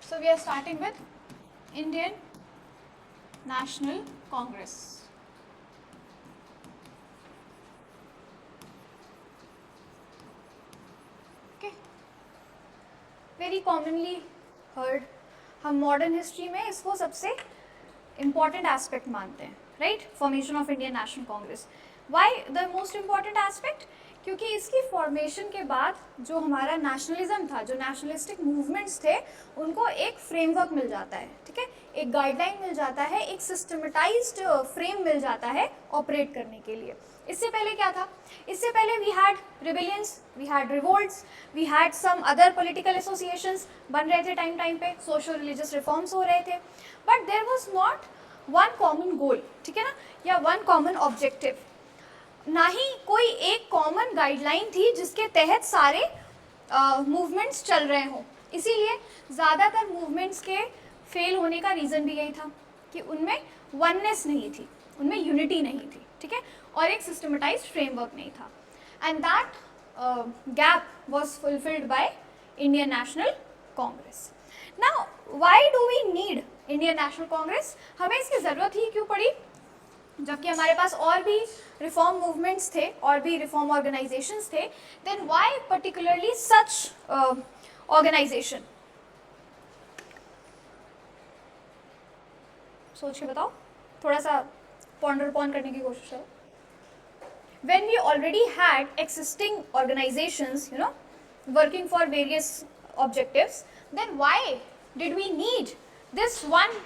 So we are starting with Indian National Congress. Okay. Very commonly heard. हम modern history में इसको सबसे important aspect मानते हैं, right? Formation of Indian national Congress. Why the most important aspect? क्योंकि इसकी formation के बाद जो हमारा नेशनलिज्म था, जो नेशनलिस्टिक मूवमेंट्स थे, उनको एक फ्रेमवर्क मिल जाता है, ठीक है, एक गाइडलाइन मिल जाता है, एक सिस्टमेटाइज्ड फ्रेम मिल जाता है ऑपरेट करने के लिए. इससे पहले क्या था? इससे पहले we had rebellions, we had revolts, we had some other political associations बन रहे थे टाइम पे, सोशल रिलीजियस रिफॉर्म्स हो रहे थे, but there was not one common goal, ठीक है ना, या वन कॉमन ऑब्जेक्टिव. ना ही कोई एक कॉमन गाइडलाइन थी जिसके तहत सारे मूवमेंट्स चल रहे हों. इसीलिए ज़्यादातर मूवमेंट्स के फेल होने का रीज़न भी यही था कि उनमें वननेस नहीं थी, उनमें यूनिटी नहीं थी, ठीक है, और एक सिस्टमेटाइज्ड फ्रेमवर्क नहीं था. And that gap was fulfilled by Indian national Congress. Now why do we need Indian national Congress? हमें इसकी ज़रूरत ही क्यों पड़ी, जबकि हमारे पास और भी रिफॉर्म मूवमेंट्स थे, और भी रिफॉर्म ऑर्गेनाइजेशंस थे? Then why particularly such organisation? सोच के बताओ, थोड़ा सा पॉन्डर अपॉन करने की कोशिश करो. When we already had existing organizations, you know, working for various objectives, then why did we need this one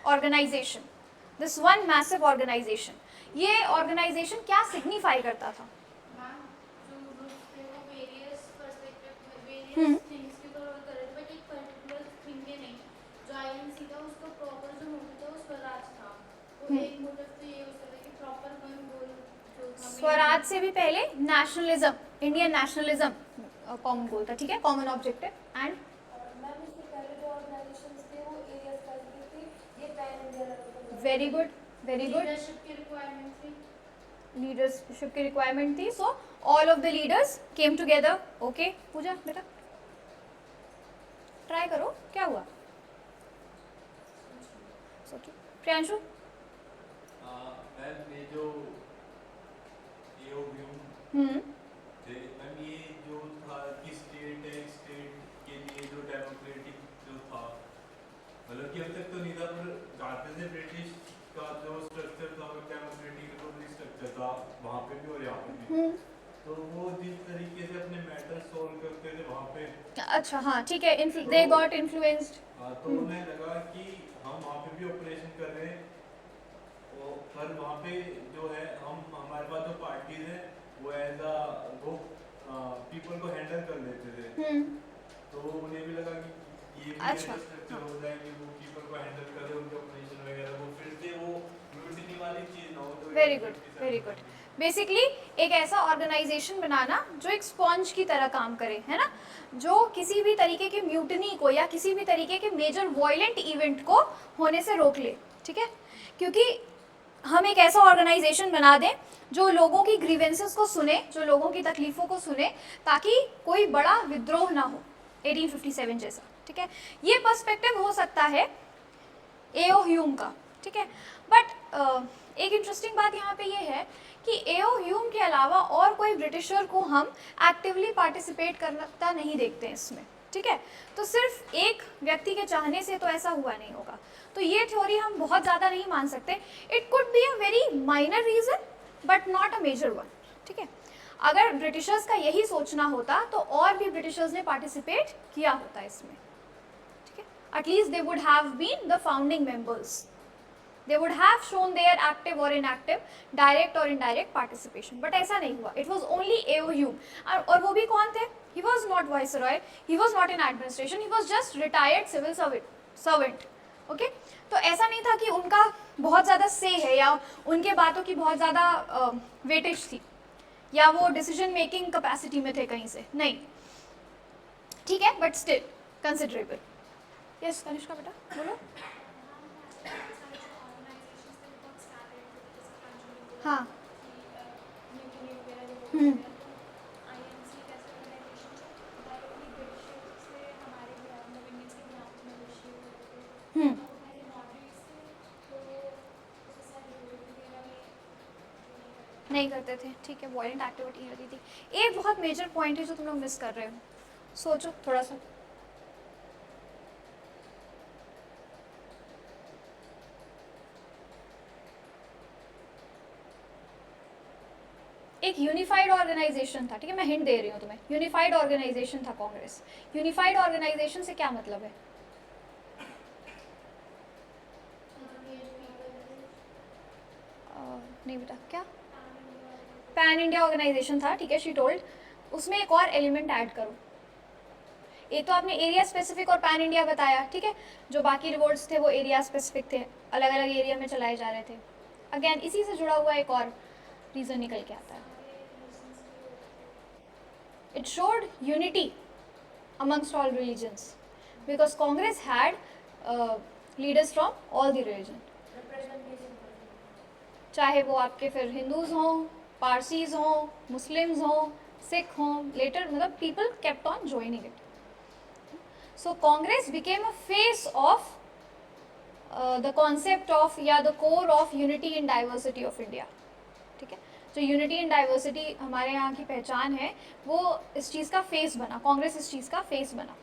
organization, this one massive organization? ये organization क्या signify करता था? मैम, जो ग्रुप्स थे वो वेरियस पर्सपेक्टिव, वेरियस थिंग्स की cover कर रहे थे, बट एक पर्टिकुलर थिंग के नहीं. जो आईएनसी था उसका प्रॉपर जो मोटिव था वो स्वराज था. तो एक मोटिव तो ये हो सकता है कि प्रॉपर वन गोल जो था स्वराज से भी पहले nationalism, Indian nationalism common goal था, ठीक है, कॉमन ऑब्जेक्टिव. एंड मैम इससे पहले जो ऑर्गेनाइजेशंस थे वो एरिया स्पेसिफिक थी, ये पैन इंडिया लेवल पर. Very good, very good. Leadership की रिक्वायरमेंट थी. लीडरशिप की रिक्वायरमेंट थी. So all of the leaders came together. Okay Pooja बेटा ट्राई करो, क्या हुआ? सोचो. प्रियांशु? मैम ये जो थे मैम, ये जो था कि स्टेट है, स्टेट के लिए जो डेमोक्रेटिक जो था, मतलब कि अब तक तो नहीं था, पर जाते से ब्रिटिश का जो स्ट्रक्चर था वो डेमोक्रेटिक रिपब्लिक स्ट्रक्चर था वहाँ पे भी और यहाँ पे भी. तो वो जिस तरीके से अपने मैटर सोल्व करते थे वहाँ पे, अच्छा हाँ ठीक है, दे गॉट इन्फ्लुएंस्ड. तो उन्हें लगा कि हम वहाँ पे भी ऑपरेशन कर रहे हैं, पर वहाँ पे जो है हमारे पास जो पार्टीज हैं वो एज अ वो पीपल को हैंडल कर लेते थे. तो उन्हें भी लगा कि ये भी अच्छा. स्ट्रक्चर हो जाए कि वो पीपल को हैंडल करे, उनके ऑपरेशन वगैरह, वो फिर से वो म्यूटिनी वाली चीज ना हो. Very good, very good. Basically एक ऐसा ऑर्गेनाइजेशन बनाना जो एक स्पॉन्ज की तरह काम करे, है ना, जो किसी भी तरीके की म्यूटनी को या किसी भी तरीके के मेजर वॉयलेंट इवेंट को होने से रोक ले, ठीक है. क्योंकि हम एक ऐसा ऑर्गेनाइजेशन बना दें जो लोगों की ग्रीवेंसेस को सुने, जो लोगों की तकलीफ़ों को सुने, ताकि कोई बड़ा विद्रोह ना हो 1857 जैसा, ठीक है. ये पर्सपेक्टिव हो सकता है एओ ह्यूम का, ठीक है. बट एक इंटरेस्टिंग बात यहाँ पे ये है कि एओ ह्यूम के अलावा और कोई ब्रिटिशर को हम एक्टिवली पार्टिसिपेट करता नहीं देखते हैं इसमें, ठीक है. तो सिर्फ एक व्यक्ति के चाहने से तो ऐसा हुआ नहीं होगा. तो ये थ्योरी हम बहुत ज़्यादा नहीं मान सकते. It could be a very minor reason but not a major one, ठीक है. अगर ब्रिटिशर्स का यही सोचना होता तो और भी ब्रिटिशर्स ने पार्टिसिपेट किया होता इसमें, ठीक है. At least they would have been the founding members. They would have shown their active or inactive, direct or indirect participation. But ऐसा नहीं हुआ. It was only A.O. Hume. और वो भी कौन थे? He was not viceroy. He was not in administration. He was just retired civil servant. Okay? तो ऐसा नहीं था कि उनका बहुत ज़्यादा से है या उनके बातों की बहुत ज़्यादा वेटेज थी या वो डिसीजन मेकिंग कैपेसिटी में थे कहीं से, नहीं, ठीक है. But still considerable. Yes Kanishka बेटा बोलो. हाँ. नहीं करते थे, ठीक है, वॉयलेंट एक्टिविटी नहीं होती थी। एक बहुत मेजर पॉइंट है जो तुम लोग मिस कर रहे हो, सोचो थोड़ा सा। एक यूनिफाइड ऑर्गेनाइजेशन था, ठीक है, मैं हिंट दे रही हूँ तुम्हें, यूनिफाइड ऑर्गेनाइजेशन था कांग्रेस। यूनिफाइड ऑर्गेनाइजेशन से क्या मतलब है? नहीं बेटा, क्या? पैन इंडिया ऑर्गेनाइजेशन था, ठीक है, शी टोल्ड। उसमें एक और एलिमेंट ऐड करो। एक तो आपने एरिया स्पेसिफिक और पैन इंडिया बताया, ठीक है, जो बाकी रिवॉर्ड्स थे वो एरिया स्पेसिफिक थे, अलग अलग एरिया में चलाए जा रहे थे। अगेन इसी से जुड़ा हुआ एक और रीज़न निकल के आता है। It showed unity amongst all religions because Congress had leaders from all the religion. चाहे वो आपके फिर हिंदूज हों, पारसीज हों, मुस्लिम्स हों, सिख हों, लेटर मतलब people kept on joining it. So Congress became a face of the concept of या the core of unity and diversity of India. ठीक है, जो यूनिटी एंड डाइवर्सिटी हमारे यहाँ की पहचान है वो इस चीज़ का फेस बना, कांग्रेस इस चीज़ का फेस बना,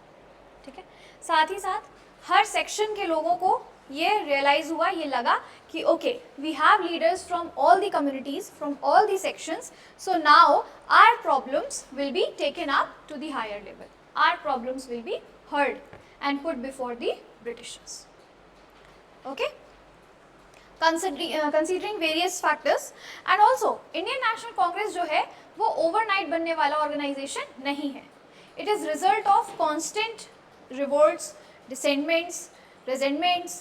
ठीक है। साथ ही साथ हर सेक्शन के लोगों को ये रियलाइज़ हुआ, ये लगा कि okay we have leaders from all the communities, from all the sections, so now our problems will be taken up to the higher level, our problems will be heard and put before the Britishers. Okay, considering various factors and also Indian National Congress जो है वो overnight बनने वाला organization नहीं है. It is result of constant revolts, dissentments, resentments,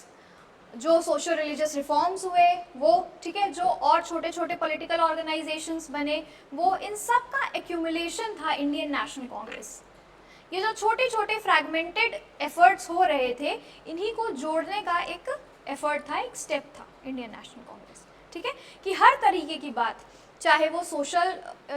जो social religious reforms हुए वो, ठीक है, जो और छोटे छोटे पॉलिटिकल ऑर्गेनाइजेशंस बने वो, इन सब का एक्यूमुलेशन था इंडियन नेशनल कांग्रेस। ये जो छोटे छोटे फ्रैगमेंटेड एफर्ट्स हो रहे थे इन्हीं को जोड़ने का एक एफर्ट था, एक स्टेप था इंडियन नेशनल कांग्रेस, ठीक है, कि हर तरीके की बात, चाहे वो सोशल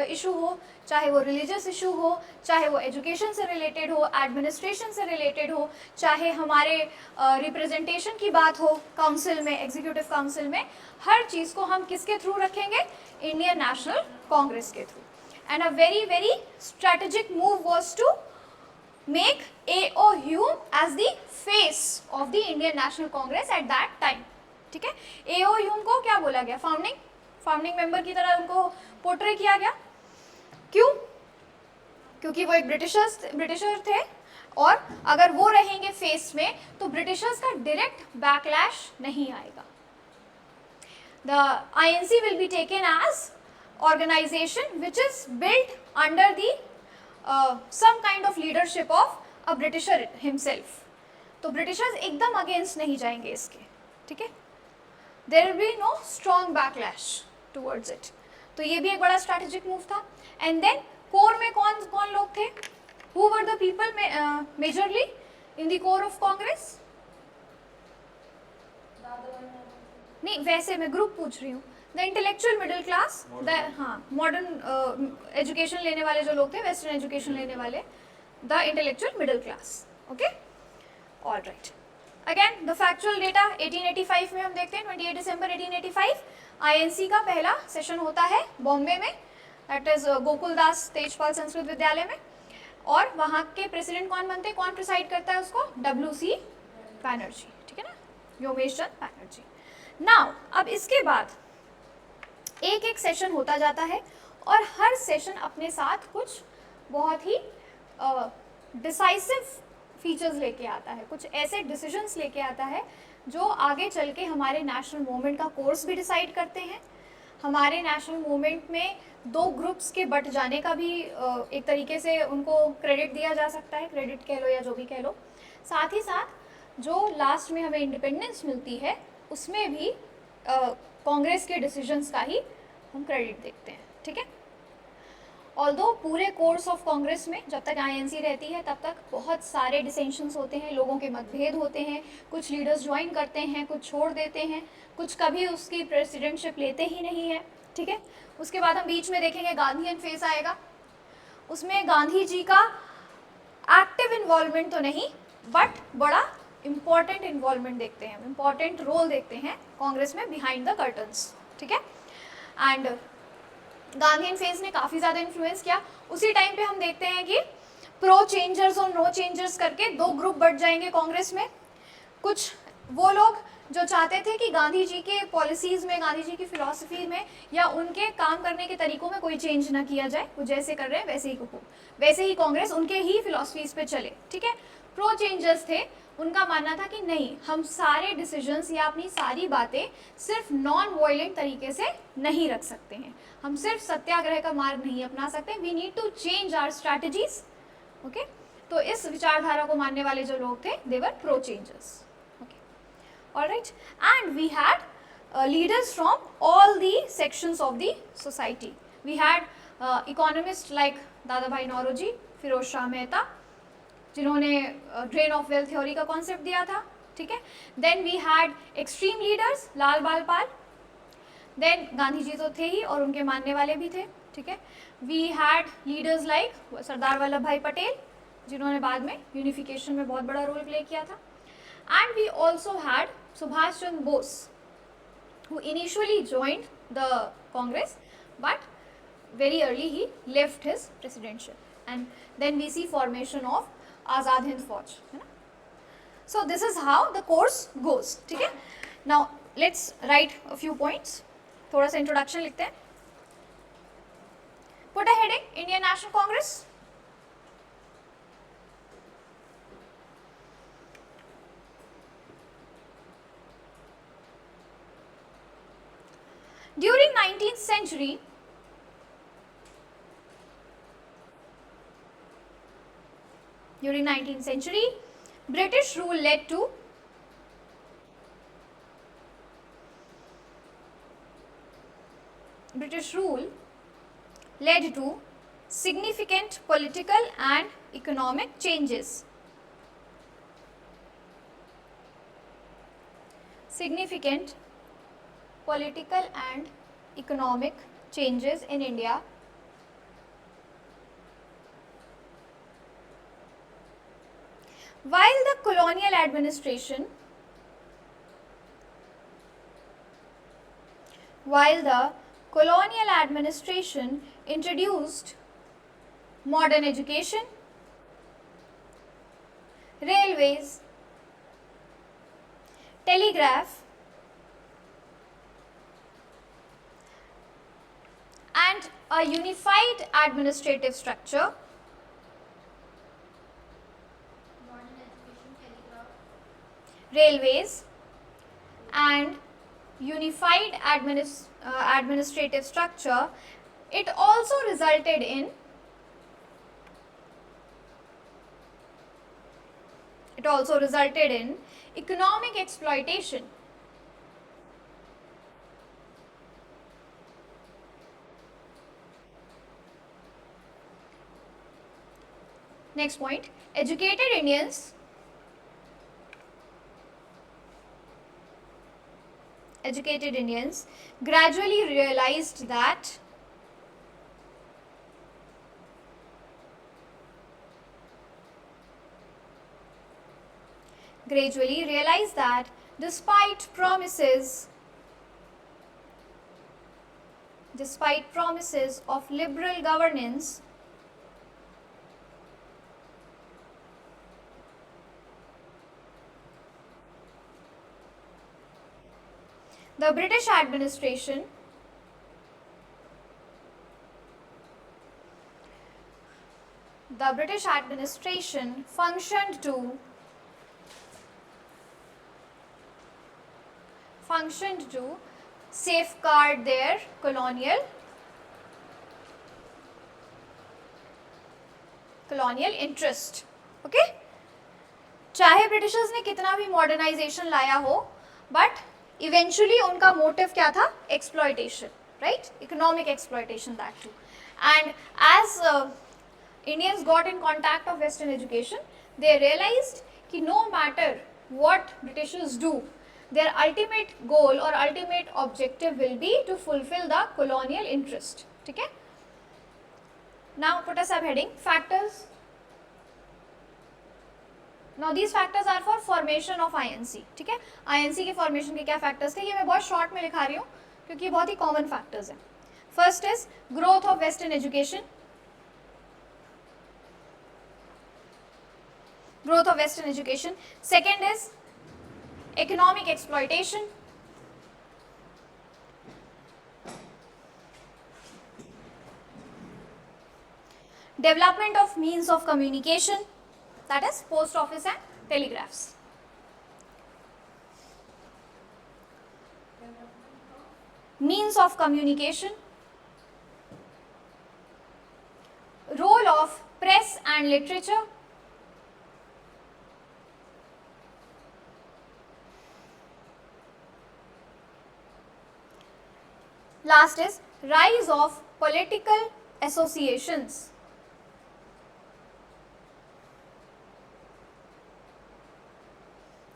इशू हो, चाहे वो रिलीजियस इशू हो, चाहे वो एजुकेशन से रिलेटेड हो, एडमिनिस्ट्रेशन से रिलेटेड हो, चाहे हमारे रिप्रेजेंटेशन की बात हो काउंसिल में, एग्जीक्यूटिव काउंसिल में, हर चीज़ को हम किसके थ्रू रखेंगे? इंडियन नेशनल कांग्रेस के थ्रू। And a very very strategic move was to make A.O. Hume as the face of the Indian National Congress at that time, ठीक है। A.O. Hume को क्या बोला गया? फाउंडिंग मेंबर की तरह उनको पोर्ट्रे किया गया। क्यों? क्योंकि वो एक ब्रिटिशर थे और अगर वो रहेंगे फेस में तो ब्रिटिशर्स का डायरेक्ट बैकलैश नहीं आएगा। The INC will be taken as organization which is built under the some kind of leadership of a Britisher himself. तो ब्रिटिशर्स एकदम अगेंस्ट नहीं जाएंगे इसके, ठीक है, there will be no strong backlash towards it. तो ये भी एक बड़ा स्ट्रैटेजिक मूव था। एंड देन कोर में कौन कौन लोग थे? Who were the people majorly in the core of Congress? नहीं, वैसे मैं ग्रुप पूछ रही हूँ। The intellectual middle class, the हाँ मॉडर्न एजुकेशन लेने वाले जो लोग थे, वेस्टर्न एजुकेशन लेने वाले, the intellectual middle class. Okay, all right. Again the factual data 1885 में हम देखते हैं, 28 दिसंबर 1885 INC का पहला सेशन होता है बॉम्बे में, दैट इज गोकुलदास तेजपाल संस्कृत विद्यालय में। और वहाँ के प्रेसिडेंट कौन बनते हैं, कौन प्रिसाइड करता है उसको? WC बैनर्जी, ठीक है ना, योगेश चंद बैनर्जी। नाउ अब इसके बाद एक एक सेशन होता जाता है और हर सेशन अपने साथ कुछ बहुत ही डिसाइसिव फीचर्स लेके आता है, कुछ ऐसे डिसीजंस लेके आता है जो आगे चल के हमारे नेशनल मूवमेंट का कोर्स भी डिसाइड करते हैं। हमारे नेशनल मूवमेंट में दो ग्रुप्स के बट जाने का भी एक तरीके से उनको क्रेडिट दिया जा सकता है, क्रेडिट कह लो या जो भी कह लो। साथ ही साथ जो लास्ट में हमें इंडिपेंडेंस मिलती है उसमें भी कांग्रेस के डिसीजंस का ही हम क्रेडिट देखते हैं, ठीक है। ऑल्दो पूरे कोर्स ऑफ कांग्रेस में जब तक INC रहती है तब तक बहुत सारे डिसेंशंस होते हैं, लोगों के मतभेद होते हैं, कुछ लीडर्स ज्वाइन करते हैं, कुछ छोड़ देते हैं, कुछ कभी उसकी प्रेसिडेंटशिप लेते ही नहीं है, ठीक है। उसके बाद हम बीच में देखेंगे गांधीयन फेज आएगा, उसमें गांधी जी का एक्टिव इन्वॉल्वमेंट तो नहीं बट बड़ा इम्पॉर्टेंट इन्वॉल्वमेंट देखते हैं, इम्पॉर्टेंट रोल देखते हैं कांग्रेस में बिहाइंड द कर्टन्स, ठीक है। एंड गांधीयन फेज ने काफ़ी ज़्यादा इन्फ्लुएंस किया। उसी टाइम पे हम देखते हैं कि प्रो चेंजर्स और नो चेंजर्स करके दो ग्रुप बढ़ जाएंगे कांग्रेस में। कुछ वो लोग जो चाहते थे कि गांधी जी के पॉलिसीज़ में, गांधी जी की फिलॉसफी में या उनके काम करने के तरीकों में कोई चेंज ना किया जाए, वो जैसे कर रहे हैं वैसे ही कांग्रेस उनके ही फिलॉसफीज पे चले, ठीक है। प्रो चेंजर्स थे, उनका मानना था कि नहीं, हम सारे डिसीजंस या अपनी सारी बातें सिर्फ नॉन वायलेंट तरीके से नहीं रख सकते हैं, हम सिर्फ सत्याग्रह का मार्ग नहीं अपना सकते, we need to change our strategies, okay. तो इस विचारधारा को मानने वाले जो लोग थे, they were pro changers, okay, alright. And we had leaders from all the sections of the society. We had economists like दादा भाई नौरोजी, फिरोज शाह मेहता, जिन्होंने ड्रेन ऑफ वेल्थ थ्योरी का कॉन्सेप्ट दिया था, ठीक है। Then we had extreme leaders, Lal Bal Pal, then Gandhi ji तो थे ही और उनके मानने वाले भी थे, ठीक है। We had leaders like Sardar Vallabh भाई पटेल, जिन्होंने बाद में यूनिफिकेशन में बहुत बड़ा रोल प्ले किया था। And we also had Subhash Chandra Bose, who initially joined the Congress, but very early he left his presidential, and then we see formation of Azad Hind Fauj, है ना। So this is how the course goes, ठीक है। Now let's write a few points, थोड़ा सा introduction लिखते हैं। Put a heading, Indian National Congress। During 19th century, British rule led to significant political and economic changes. Significant political and economic changes in India, while the colonial administration introduced modern education, railways, telegraph, and a unified administrative structure, Modern education, telegraph, railways, and unified administrative structure, it also resulted in economic exploitation. Next point, educated Indians gradually realized that despite promises of liberal governance, the British administration functioned to safeguard their colonial interest, okay। चाहे Britishers ने कितना भी modernisation लाया हो, but eventually उनका motive क्या था? Exploitation, right, economic exploitation that too. And as Indians got in contact of Western education, they realized कि no matter what Britishers do, their ultimate goal or ultimate objective will be to fulfill the colonial interest, ठीक है। Now put a subheading, factors now these factors are for formation of INC, ठीक है। INC के formation के क्या factors थे, ये मैं बहुत शॉर्ट में लिखा रही हूँ क्योंकि ये बहुत ही कॉमन फैक्टर्स हैं। First is growth of western education, growth of western education. Second is economic exploitation. Development of means of communication, that is post office and telegraphs. Means of communication, role of press and literature, last is rise of political associations.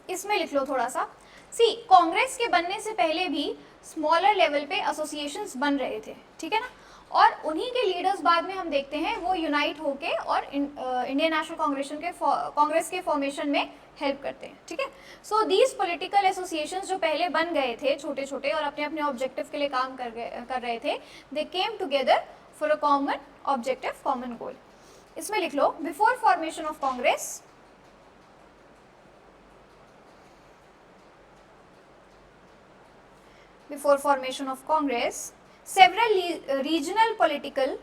इसमें लिख लो थोड़ा सा। सी, कांग्रेस के बनने से पहले भी स्मॉलर लेवल पे एसोसिएशंस बन रहे थे, ठीक है ना, और उन्हीं के लीडर्स बाद में हम देखते हैं वो यूनाइट होके और इंडियन नेशनल कांग्रेस के फॉर्मेशन में हेल्प करते हैं, ठीक है। सो दीज पॉलिटिकल एसोसिएशंस जो पहले बन गए थे छोटे छोटे और अपने अपने ऑब्जेक्टिव के लिए काम कर रहे थे, they came together for a common objective, common goal. इसमें लिख लो, before formation of Congress before formation of Congress, several regional political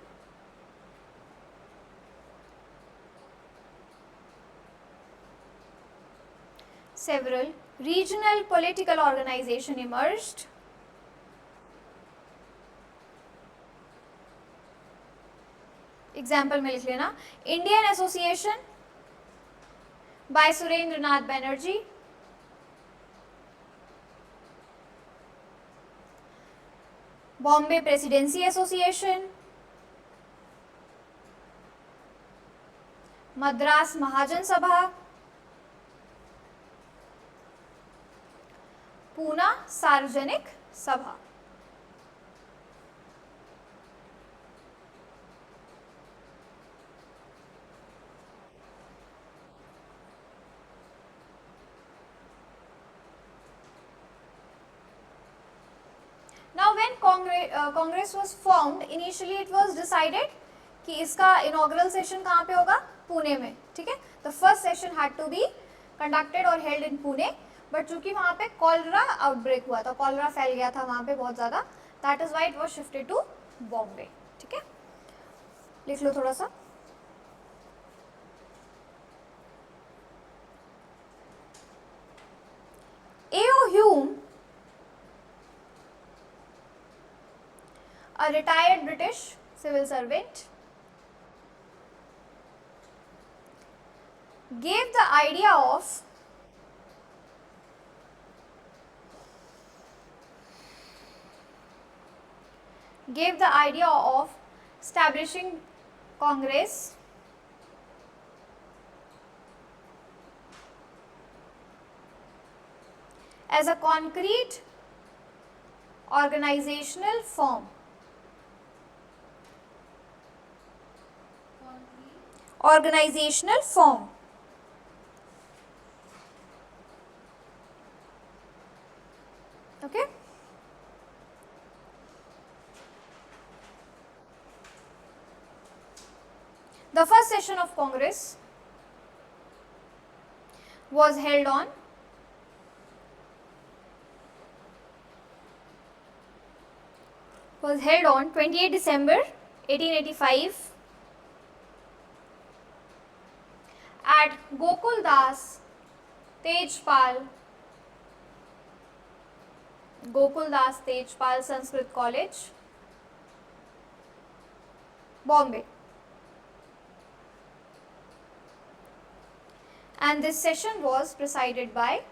organization emerged. Example में लिख लेना, Indian association by Surendra Nath Banerjee, Bombay presidency association, Madras Mahajan Sabha, Poona सार्वजनिक सभा। Now when Congress was formed, initially it was decided कि इसका inaugural session कहाँ पे होगा, पुणे में, ठीक है। The first session had to be conducted or held in Pune, but चूंकि वहाँ पे कॉलरा आउटब्रेक हुआ था, कॉलरा फैल गया था वहाँ पे बहुत ज़्यादा, that is why it was shifted to Bombay, ठीक है। लिख लो थोड़ा सा। A.O. Hume, a retired British civil servant, gave the idea of establishing Congress as a concrete organizational form. Organizational form. Okay. The first session of Congress was held on 28 December 1885 at Gokuldas Tejpal Sanskrit College, Bombay. And this session was presided by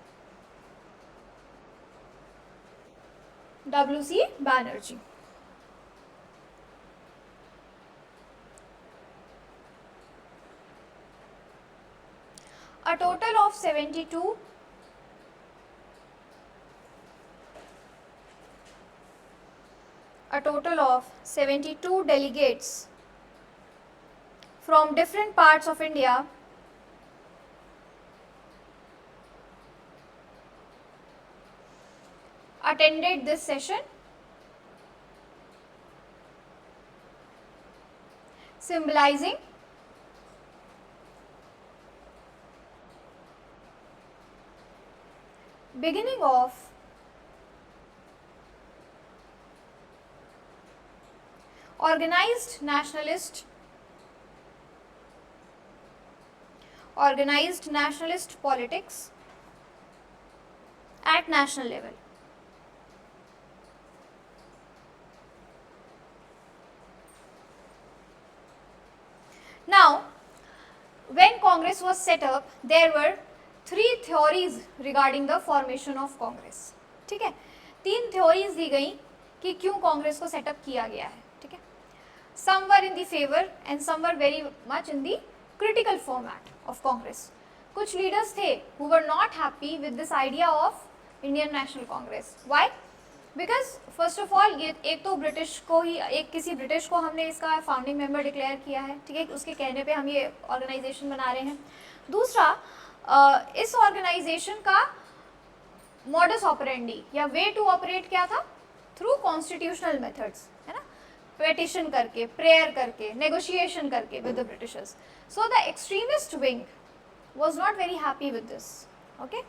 W.C. Banerjee. A total of 72 delegates from different parts of India attended this session, symbolizing beginning of organized nationalist politics at national level. Now, when Congress was set up, there were 3 theories regarding the formation of Congress. ठीक है, 3 theories दी गई कि क्यों कांग्रेस को setup किया गया है. ठीक है, some were in the favor and some were very much in the critical format of Congress. कुछ leaders थे who were not happy with this idea of Indian National Congress. Why? Because first of all ये एक तो British को ही किसी British को हमने इसका फाउंडिंग मेंबर डिक्लेयर किया है. ठीक है, उसके कहने पे हम ये ऑर्गेनाइजेशन बना रहे हैं. दूसरा, इस ऑर्गेनाइजेशन का मॉडस ऑपरेंडी या वे टू ऑपरेट क्या था? थ्रू कॉन्स्टिट्यूशनल मेथड्स, है ना, पेटिशन करके, प्रेयर करके, नेगोशिएशन करके with the Britishers. So the extremist wing was not very happy with this. Okay,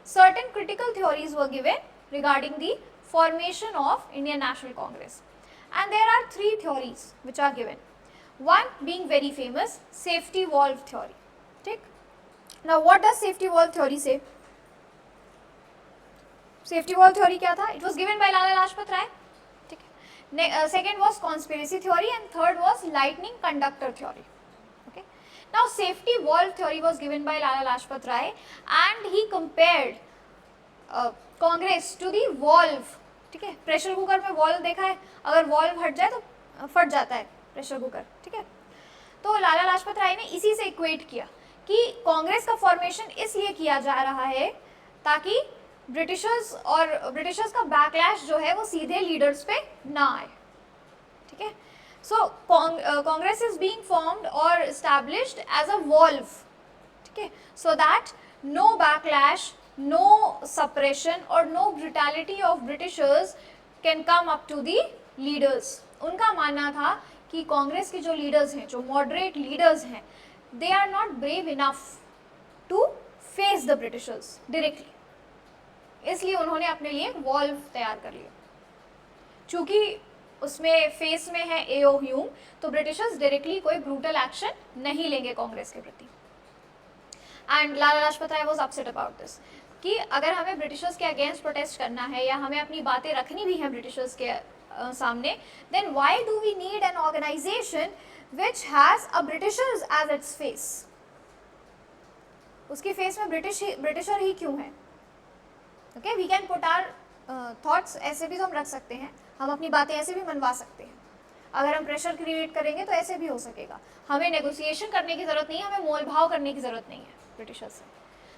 certain critical theories were given regarding the formation of Indian National Congress, and there are 3 theories which are given. One being very famous, safety valve theory. ठीक, now what does safety valve theory say? Safety valve theory क्या था? It was given by Lala Lajpat Rai. ठीक है, second was conspiracy theory and third was lightning conductor theory. Okay, now safety valve theory was given by Lala Lajpat Rai and he compared Congress to the valve. ठीक है, pressure cooker में valve देखा है, अगर valve हट जाए तो फट जाता है प्रेशर कुकर. ठीक है, तो लाला लाजपत राय ने इसी से इक्वेट किया कि कांग्रेस का फॉर्मेशन इसलिए किया जा रहा है ताकि ब्रिटिशर्स का बैकलैश जो है वो सीधे लीडर्स पे ना आए. ठीक है, so Congress is being formed और एस्टैब्लिश्ड एज अ वॉल्व. ठीक है, so that no backlash, no suppression or no brutality of Britishers can come up to the leaders. उनका मानना था कि कांग्रेस के जो लीडर्स हैं, जो मॉडरेट लीडर्स हैं, they are not brave enough to face the Britishers directly. इसलिए उन्होंने अपने लिए एक वॉल्व तैयार कर लिया. चूंकि उसमें फेस में है एओ ह्यूम, तो ब्रिटिशर्स डायरेक्टली कोई ब्रूटल एक्शन नहीं लेंगे कांग्रेस के प्रति. And Lala Lajpat Rai was upset about this कि अगर हमें ब्रिटिशर्स के अगेंस्ट प्रोटेस्ट करना है या हमें अपनी बातें रखनी भी हैं ब्रिटिशर्स के सामने, then why do we need an organization which has a Britishers as its face? उसके फेस में ब्रिटिशर ही क्यों है? Okay, we can put our thoughts, ऐसे भी तो हम रख सकते हैं, हम अपनी बातें ऐसे भी मनवा सकते हैं. अगर हम प्रेशर क्रिएट करेंगे तो ऐसे भी हो सकेगा. हमें नेगोशिएशन करने की जरूरत नहीं है, हमें मोल भाव करने की जरूरत नहीं है ब्रिटिशर्स से.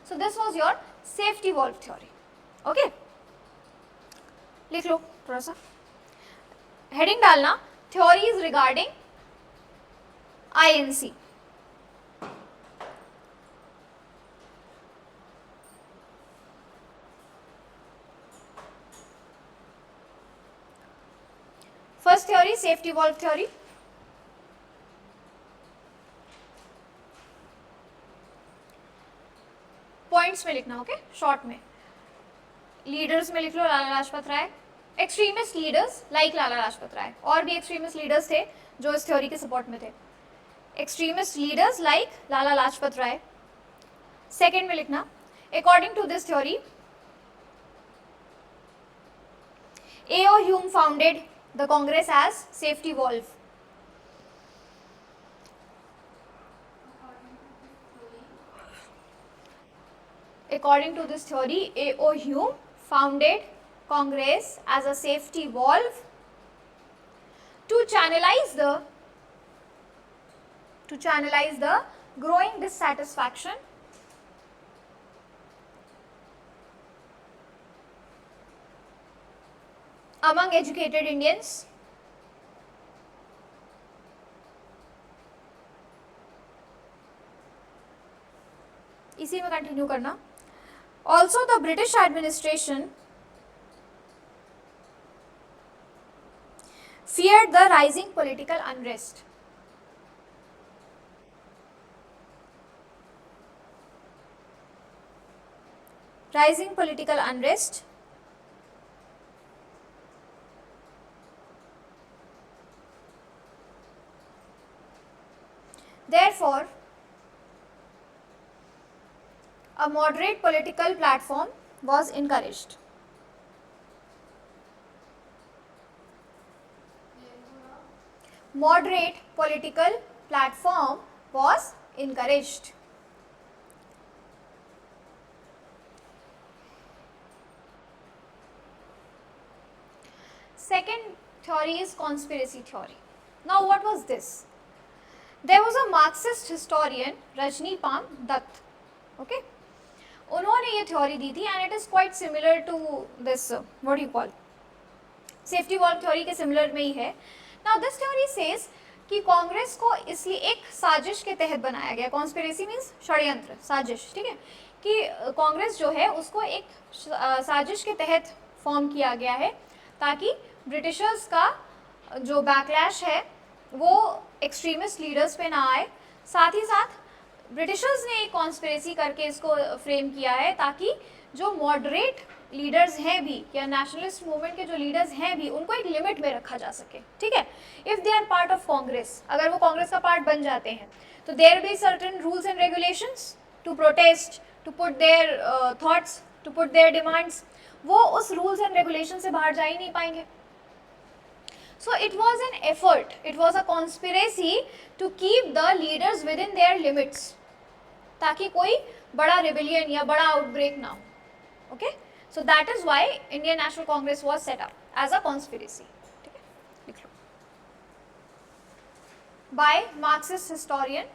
So this was your safety valve theory. Okay, लिख लो थोड़ा सा, हेडिंग डालना theories regarding INC. First theory safety valve theory. Points में लिखना. ओके, शॉर्ट में. लीडर्स में लिख लो लाला लाजपत राय, extremist leaders like Lala Lajpat राय. और भी एक्सट्रीमिस्ट लीडर्स थे जो इस थ्योरी के सपोर्ट में थे. Extremist leaders like Lala Lajpat Rai. Second में लिखना according to this theory A O Hume founded the Congress as safety valve. According to this theory, A.O. Hume founded Congress as a safety valve to channelize the growing dissatisfaction among educated Indians इसी में continue करना. Also the British administration feared the rising political unrest. Rising political unrest. Therefore, a moderate political platform was encouraged. Moderate political platform was encouraged. Second theory is conspiracy theory. Now, what was this? There was a Marxist historian, Rajni Pam Dutt. Okay, उन्होंने ये theory दी थी and it is quite similar to this what do you call safety valve theory के similar में ही है. Now this theory says कि कांग्रेस को इसलिए एक साजिश के तहत बनाया गया. कॉन्स्पिरेसी मीन्स षड्यंत्र, साजिश, ठीक है, कि कांग्रेस जो है उसको एक साजिश के तहत फॉर्म किया गया है ताकि ब्रिटिशर्स का जो बैकलैश है वो एक्सट्रीमिस्ट लीडर्स पे ना आए. साथ ही साथ ब्रिटिशर्स ने एक कॉन्स्पिरेसी करके इसको फ्रेम किया है ताकि जो मॉडरेट लीडर्स हैं भी या नेशनलिस्ट मूवमेंट के जो लीडर्स हैं भी उनको एक लिमिट में रखा जा सके. ठीक है, if they are part of Congress, अगर वो कांग्रेस का पार्ट बन जाते हैं तो there be certain rules and regulations to protest, to put their thoughts, to put their demands. वो उस रूल्स एंड रेगुलेशन से बाहर जा ही नहीं पाएंगे. So it was an effort, it was a conspiracy to keep the leaders within their limits, ताकि कोई बड़ा rebellion या बड़ा outbreak ना हो. Okay, so that is why Indian National Congress was set up as a conspiracy. ठीक है, लिख लो. By Marxist historian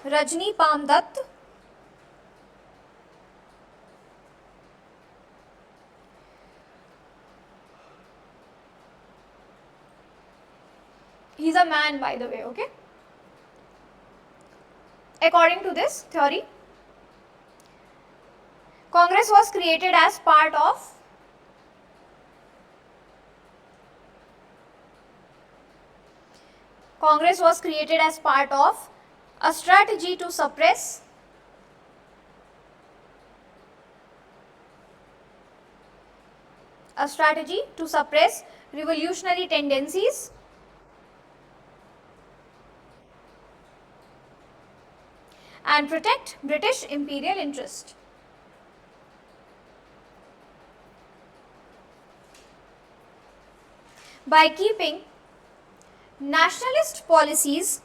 Rajni Pam Dutt. He's a man, by the way, okay? According to this theory, Congress was created as part of a strategy to suppress revolutionary tendencies and protect British imperial interest. By keeping nationalist politics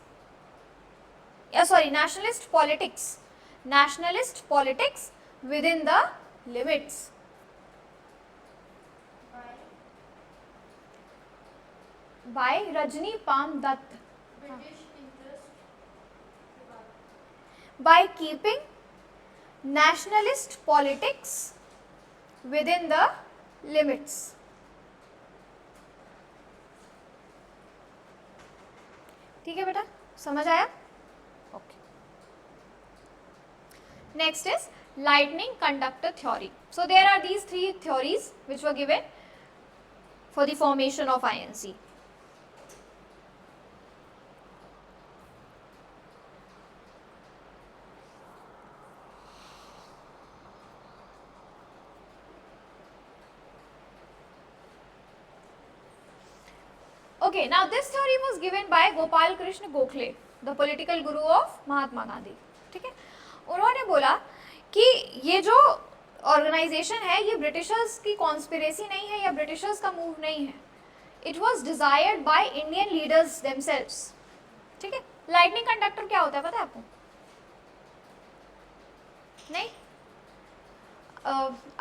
within the limits. By Rajni Pam Dutt. British interest. By keeping nationalist politics within the limits. ठीक है बेटा, समझ आया? Okay. Next is lightning conductor theory. So there are these three theories which were given for the formation of INC. Okay, now this theory was given by Gopal Krishna Gokhale, the political guru of Mahatma Gandhi. ठीक है, उन्होंने बोला कि ये जो organisation है ये Britishers की कॉन्स्पिरेसी नहीं है या ब्रिटिशर्स का मूव नहीं है. It was desired by Indian leaders themselves. ठीक है, लाइटनिंग कंडक्टर क्या होता है पता है आपको? नहीं,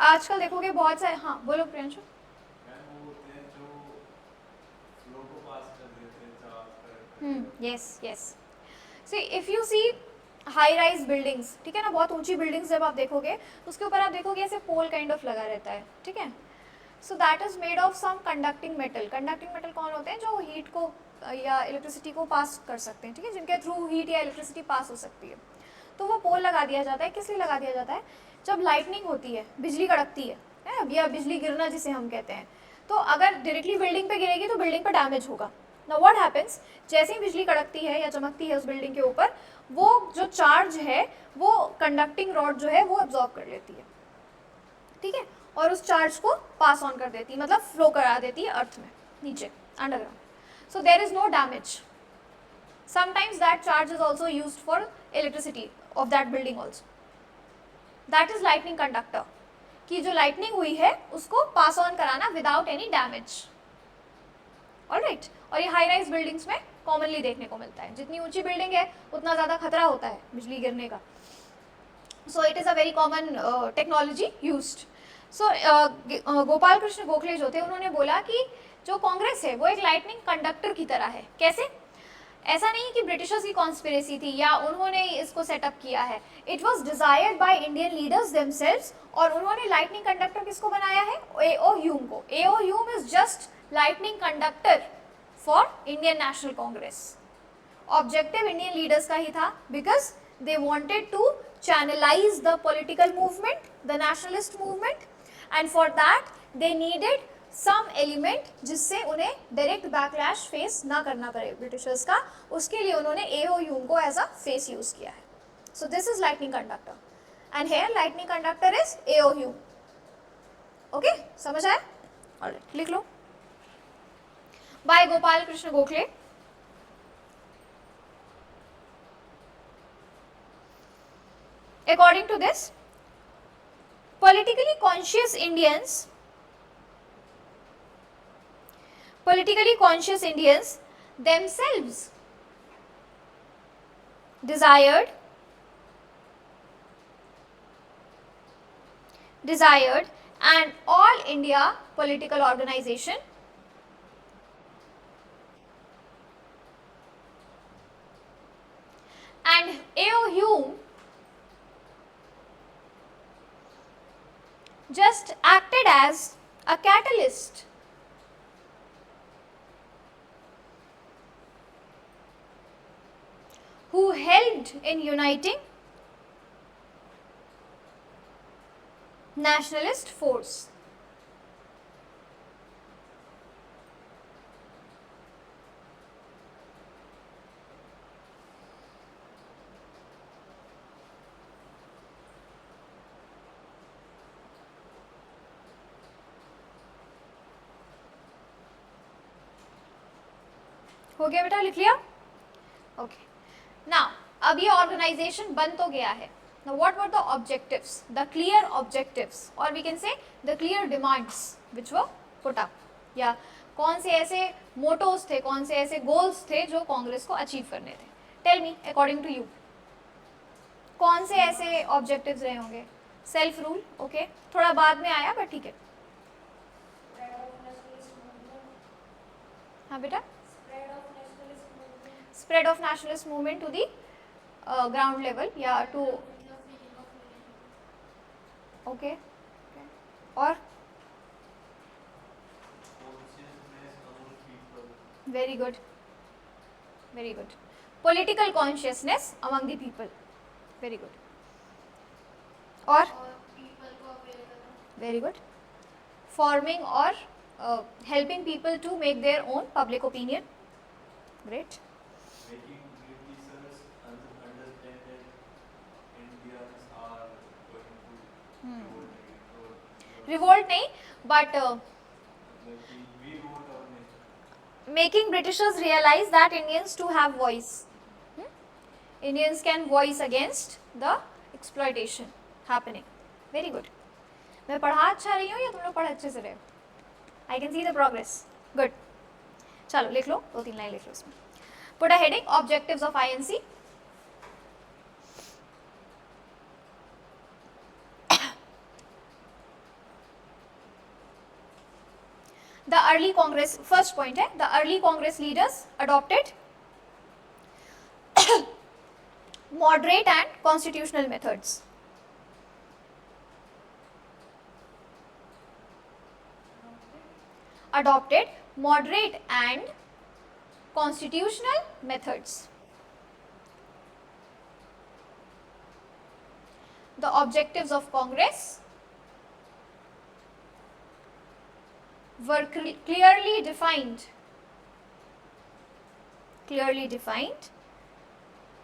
आजकल देखोगे बहुत सारे. हाँ बोलो Priyanshu. Yes, yes. See, if you see high-rise buildings, ठीक है ना, बहुत ऊंची बिल्डिंग्स जब आप देखोगे तो उसके ऊपर आप देखोगे ऐसे पोल काइंड ऑफ लगा रहता है. ठीक है, so that is made of some conducting metal. Conducting metal कौन होते हैं? जो हीट को या इलेक्ट्रिसिटी को पास कर सकते हैं. ठीक है, जिनके थ्रू हीट या इलेक्ट्रिसिटी पास हो सकती है. तो वो पोल लगा दिया जाता है. किस लिए लगा दिया जाता है? जब लाइटनिंग होती है, बिजली कड़कती है या बिजली गिरना जिसे हम कहते हैं, तो अगर डायरेक्टली बिल्डिंग पे गिरेगी तो बिल्डिंग पर डैमेज होगा. नाउ व्हाट हैपेंस, जैसे ही बिजली कड़कती है या चमकती है उस बिल्डिंग के ऊपर, वो जो चार्ज है वो कंडक्टिंग रॉड जो है वो एब्जॉर्ब कर लेती है, ठीक है, और उस चार्ज को पास ऑन कर देती है, मतलब फ्लो करा देती है अर्थ में नीचे underground. So there is no damage. Sometimes that charge is also used for electricity of that building also. That is lightning conductor, कि जो लाइटनिंग हुई है उसको पास ऑन कराना विदाउट एनी डैमेज. ऑलराइट, और ये हाई राइज बिल्डिंग्स में commonly देखने को मिलता है. जितनी ऊंची बिल्डिंग है उतना ज़्यादा खतरा होता है बिजली गिरने का. So it is a very common technology used. So Gopal Krishna Gokhale जो थे उन्होंने बोला कि जो कांग्रेस है वो एक लाइटनिंग कंडक्टर की तरह है. कैसे? ऐसा नहीं कि ब्रिटिशर्स की कॉन्स्पिरेसी थी या उन्होंने इसको सेटअप किया है. It was desired by Indian leaders themselves. और उन्होंने लाइटनिंग कंडक्टर किसको बनाया है? ए.ओ. ह्यूम को. A O. Hume is just lightning conductor for Indian national Congress. Objective Indian leaders का ही था because they wanted to channelize the political movement, the nationalist movement, and for that they needed some element जिससे उन्हें direct backlash face ना करना पड़े Britishers का. उसके लिए उन्होंने ए.ओ. ह्यूम को एज अ फेस यूज किया है. So this is lightning conductor and here lightning conductor is A O. Hume. Okay, समझ आया? ऑलराइट, लिख लो. By Gopal Krishna Gokhale. According to this, politically conscious Indians themselves desired an all India political organization and A.O. Hume just acted as a catalyst who helped in uniting nationalist force. हो गया बेटा, लिख लिया? Okay. Now अब ये organisation बन तो गया है. Now what were the objectives, the clear objectives, और we can say the clear demands which were put up, या कौन से ऐसे मोटोज थे, कौन से ऐसे गोल्स थे जो कांग्रेस को अचीव करने थे. Tell me according to you कौन से ऐसे ऑब्जेक्टिव्स रहे होंगे? सेल्फ रूल, ओके, थोड़ा बाद में आया बट ठीक है. हाँ बेटा, spread of nationalist movement to the ground level, yeah, to okay. और very good, political consciousness among the people, very good. और people को अवेयर करना. very good, forming or helping people to make their own public opinion, great. Making Britishers understand that Indians are going to revolt नहीं, but we want our nation. making Britishers realize that Indians too have voice. Indians can voice against the exploitation happening. Very good. मैं पढ़ा अच्छा रही हूँ या तुम लोग पढ़ अच्छे से रहे हो? I can see the progress. Good. चलो लिख लो, 2-3 लाइन लिख लो इसमें. Put a heading, objectives of INC. The early Congress, first point है, the early Congress leaders adopted moderate and constitutional methods. Adopted moderate and constitutional methods. The objectives of Congress were clearly defined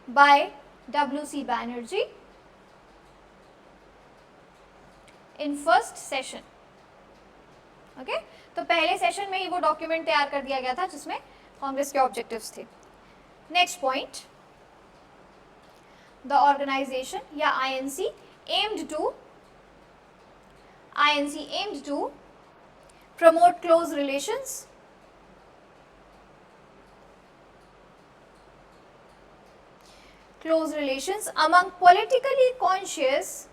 by W.C. Banerjee in first session. Okay तो पहले session में ही वो document तैयार कर दिया गया था जिसमें कांग्रेस के ऑब्जेक्टिव्स थे. नेक्स्ट पॉइंट, द ऑर्गेनाइजेशन या INC aimed to promote close relations among politically conscious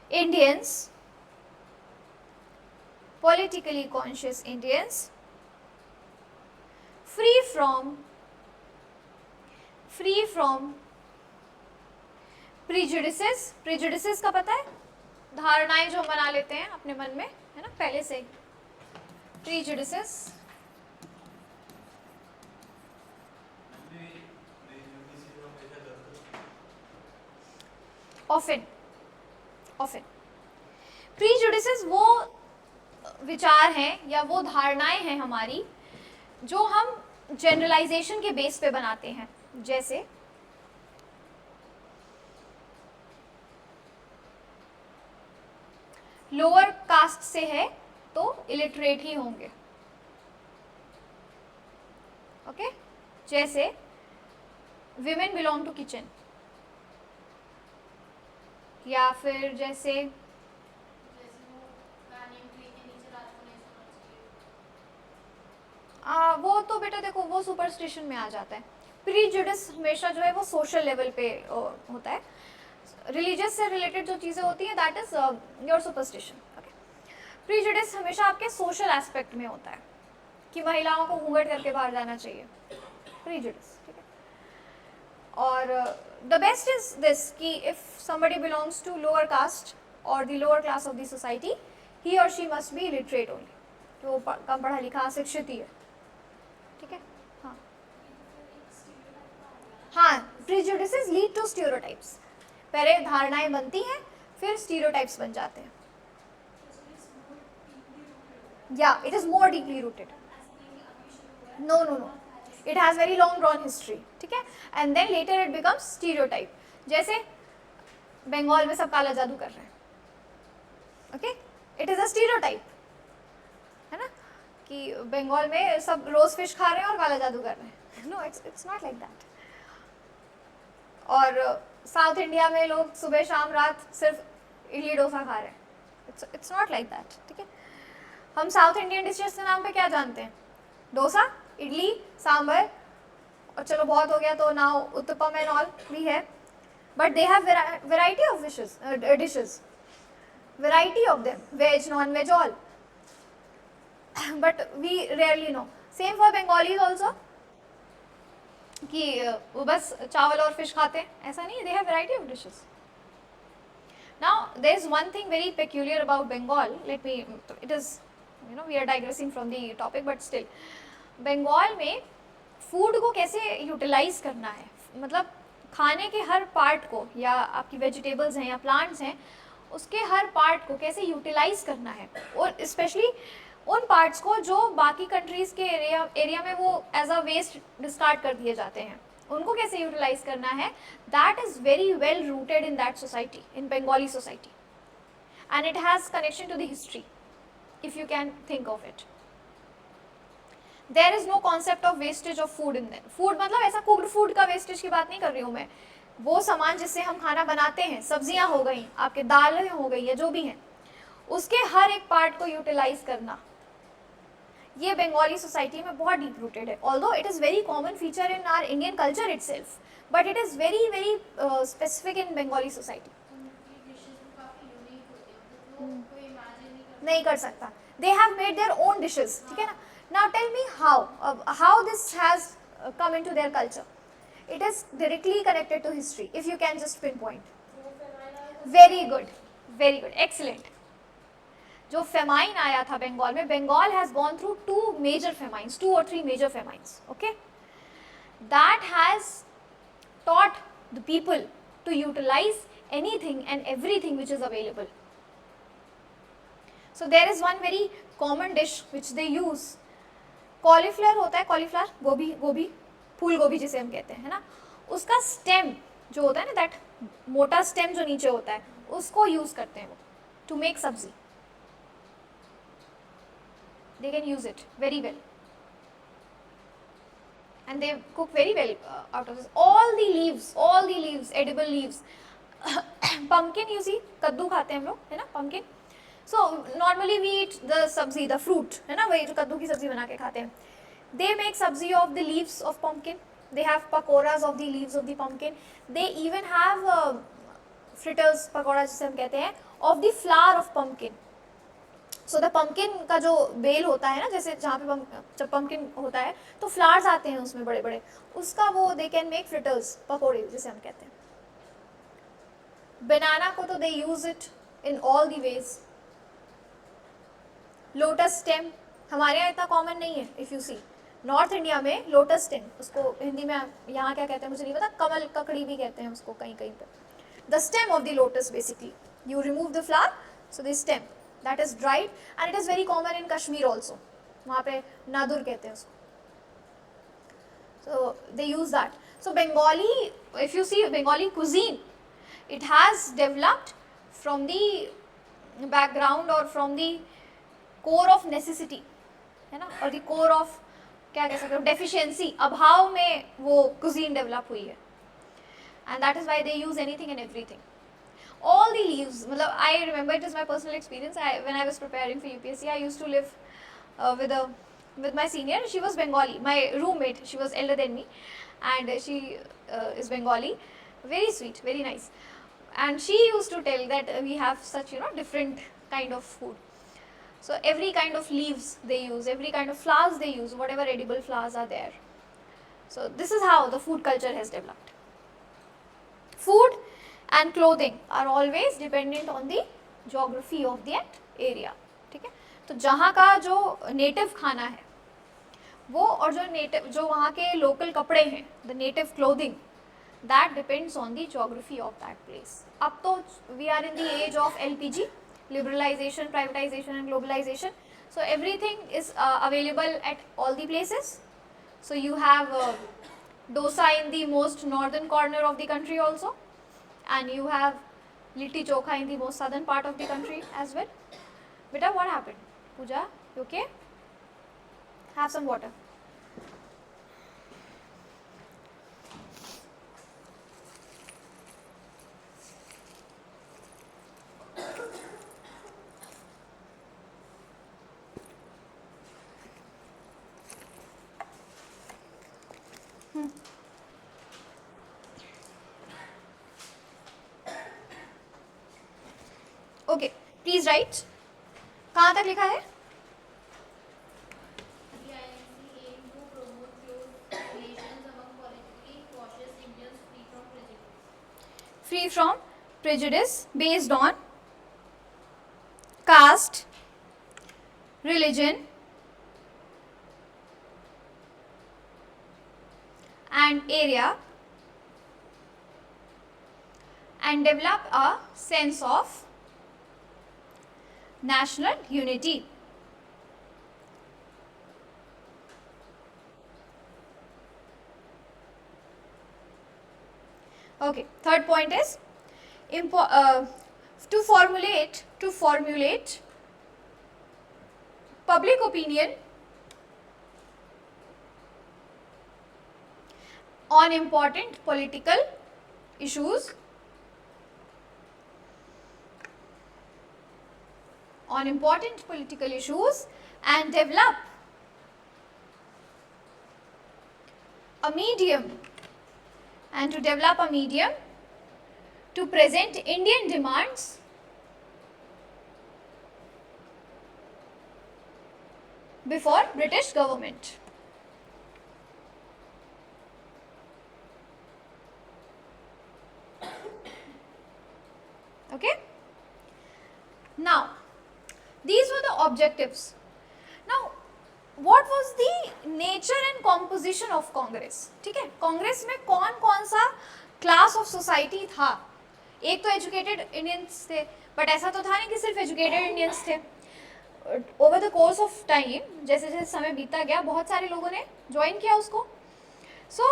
Indians, free from prejudices का पता है, धारणाएं जो बना लेते हैं अपने मन में, है ना, पहले से ही. prejudices often prejudices वो विचार हैं या वो धारणाएं हैं हमारी जो हम जनरलाइजेशन के बेस पे बनाते हैं. जैसे लोअर कास्ट से है तो इलिटरेट ही होंगे. ओके जैसे विमेन बिलोंग टू किचन, या फिर जैसे वो तो बेटा देखो वो सुपरस्टिशन में आ जाता है. प्रीजुडिस हमेशा जो है वो सोशल लेवल पे होता है. रिलीजियस से रिलेटेड जो चीज़ें होती हैं that is your superstition. Okay prejudice हमेशा आपके सोशल एस्पेक्ट में होता है कि महिलाओं को घूंघट करके बाहर जाना चाहिए. प्रीजुडिस, ठीक है. और द बेस्ट इज दिस कि if somebody belongs to lower caste or the lower class of the society, he or she must be literate only. तो वो कम पढ़ा लिखा शिक्षित ही है. ठीक है. हाँ हाँ prejudices lead to stereotypes. पहले धारणाएं बनती हैं फिर stereotypes बन जाते हैं. Yeah, it is more deeply rooted. No. It has very long drawn history. ठीक है. And then later it becomes stereotype. जैसे बंगाल में सब काला जादू कर रहे हैं. Okay it is a stereotype, है ना, कि बंगाल में सब रोज फिश खा रहे हैं और काला जादू कर रहे हैं. No it's not like that. और साउथ इंडिया में लोग सुबह शाम रात सिर्फ इडली डोसा खा रहे हैं. It's not like that. ठीक है. हम साउथ इंडियन डिशेस के नाम पे क्या जानते हैं? डोसा, इडली, सांभर, और चलो बहुत हो गया तो नाउ उत्तपम एंड ऑल भी है. But they have variety of dishes, variety of them, veg, non-veg, all. But we rarely know. Same for Bengalis also. कि वो बस चावल और fish खाते हैं, ऐसा नहीं. They have variety of dishes. Now there is one thing very peculiar about Bengal. It is, we are digressing from the topic, but still, Bengal में food को कैसे utilize करना है, मतलब खाने के हर पार्ट को, या आपकी वेजिटेबल्स हैं या प्लांट्स हैं, उसके हर पार्ट को कैसे यूटिलाइज करना है, और स्पेशली उन पार्ट्स को जो बाकी कंट्रीज़ के एरिया में वो एज अ वेस्ट डिस्कार्ड कर दिए जाते हैं, उनको कैसे यूटिलाइज करना है. That is very well rooted in that society, in Bengali society, and it has connection to the history if you can think of it. There is no concept of wastage of food in there. Food मतलब ऐसा cooked food का wastage की बात नहीं कर रही हूँ मैं. वो सामान जिससे हम खाना बनाते हैं, सब्जियां हो गई, आपके दालें हो गई, या जो भी हैं, उसके हर एक पार्ट को यूटिलाइज करना, ये बंगाली सोसाइटी में बहुत डीप रूटेड है. Although it is very common feature in our Indian culture itself, but it is very very specific in Bengali society. नहीं कर सकता. They have made their own dishes. ठीक है ना. Now tell me how this has come into their culture. It is directly connected to history. If you can just pinpoint. Very good, excellent. जो famine आया था बंगाल में, Bengal has gone through 2 or 3 major famines. Okay, that has taught the people to utilize anything and everything which is available. So there is one very common dish which they use. Cauliflower होता है, cauliflower, गोभी, गोभी, फूल गोभी जिसे हम कहते हैं, है ना, उसका स्टेम जो होता है ना, दैट मोटा स्टेम जो नीचे होता है, उसको यूज करते हैं वो टू मेक सब्जी. They can use it very well. And they cook very well out of this. All the leaves, edible leaves. Pumpkin, you see, कद्दू खाते हैं हम लोग, है ना, pumpkin. So normally we eat the sabzi, the fruit, है ना, वही जो कद्दू की सब्जी बना के खाते हैं. They make sabzi of the leaves of pumpkin. They have pakoras of the leaves of the pumpkin. They even have fritters, pakoras जिसे हम कहते हैं, of the flower of pumpkin. So the pumpkin का जो बेल होता है ना, जैसे जहाँ पे जब pumpkin होता है तो flowers आते हैं उसमें बड़े बड़े, उसका वो they can make fritters, पकौड़े जिसे हम कहते हैं. Banana को तो they use it in all the ways. Lotus stem हमारे यहाँ इतना common नहीं है. If you see north India में lotus stem, उसको हिंदी में यहाँ क्या कहते हैं मुझे नहीं पता, कमल ककड़ी भी कहते हैं उसको कहीं कहीं पे. The stem of the lotus basically, you remove the flower, so the stem that is dried, and it is very common in Kashmir also. वहाँ पे नादुर कहते हैं उसको. So they use that. So Bengali, if you see Bengali cuisine, it has developed from the background or from the core of necessity, है ना, और the core of क्या कह सकते हो, deficiency, अभाव में वो cuisine develop हुई है. And that is why they use anything and everything. All the leaves, मतलब I remember, it is my personal experience. When I was preparing for UPSC, I used to live with my senior. She was Bengali, my roommate. She was elder than me, and she is Bengali. Very sweet, very nice. And she used to tell that we have such, you know, different kind of food. So every kind of leaves they use, every kind of flowers they use, whatever edible flowers are there. So this is how the food culture has developed. Food and clothing are always dependent on the geography of that area. ठीक है, तो जहाँ का जो native खाना है वो, और जो वहाँ के local कपड़े हैं, the native clothing, that depends on the geography of that place. अब तो we are in the age of LPG, liberalization, privatization and globalization. So everything is available at all the places. So you have dosa in the most northern corner of the country also, and you have litti chokha in the most southern part of the country as well. Beta, what happened? Pooja, you okay? Have some water. Okay, please right. कहाँ तक लिखा है? The INC aim to promote close relations among politically cautious Indians free from prejudice. Based on caste, religion, and area, and develop a sense of national unity. Okay, third point is to formulate public opinion on important political issues, and develop a medium to present Indian demands before British government. Okay? Now, these were the objectives. Now, what was the nature and composition of Congress? ठीक है, कांग्रेस में कौन कौन सा class of society था? एक तो educated Indians थे, बट ऐसा तो था नहीं कि सिर्फ एजुकेटेड इंडियंस थे. Over the course of time, जैसे जैसे समय बीतता गया, बहुत सारे लोगों ने ज्वाइन किया उसको. So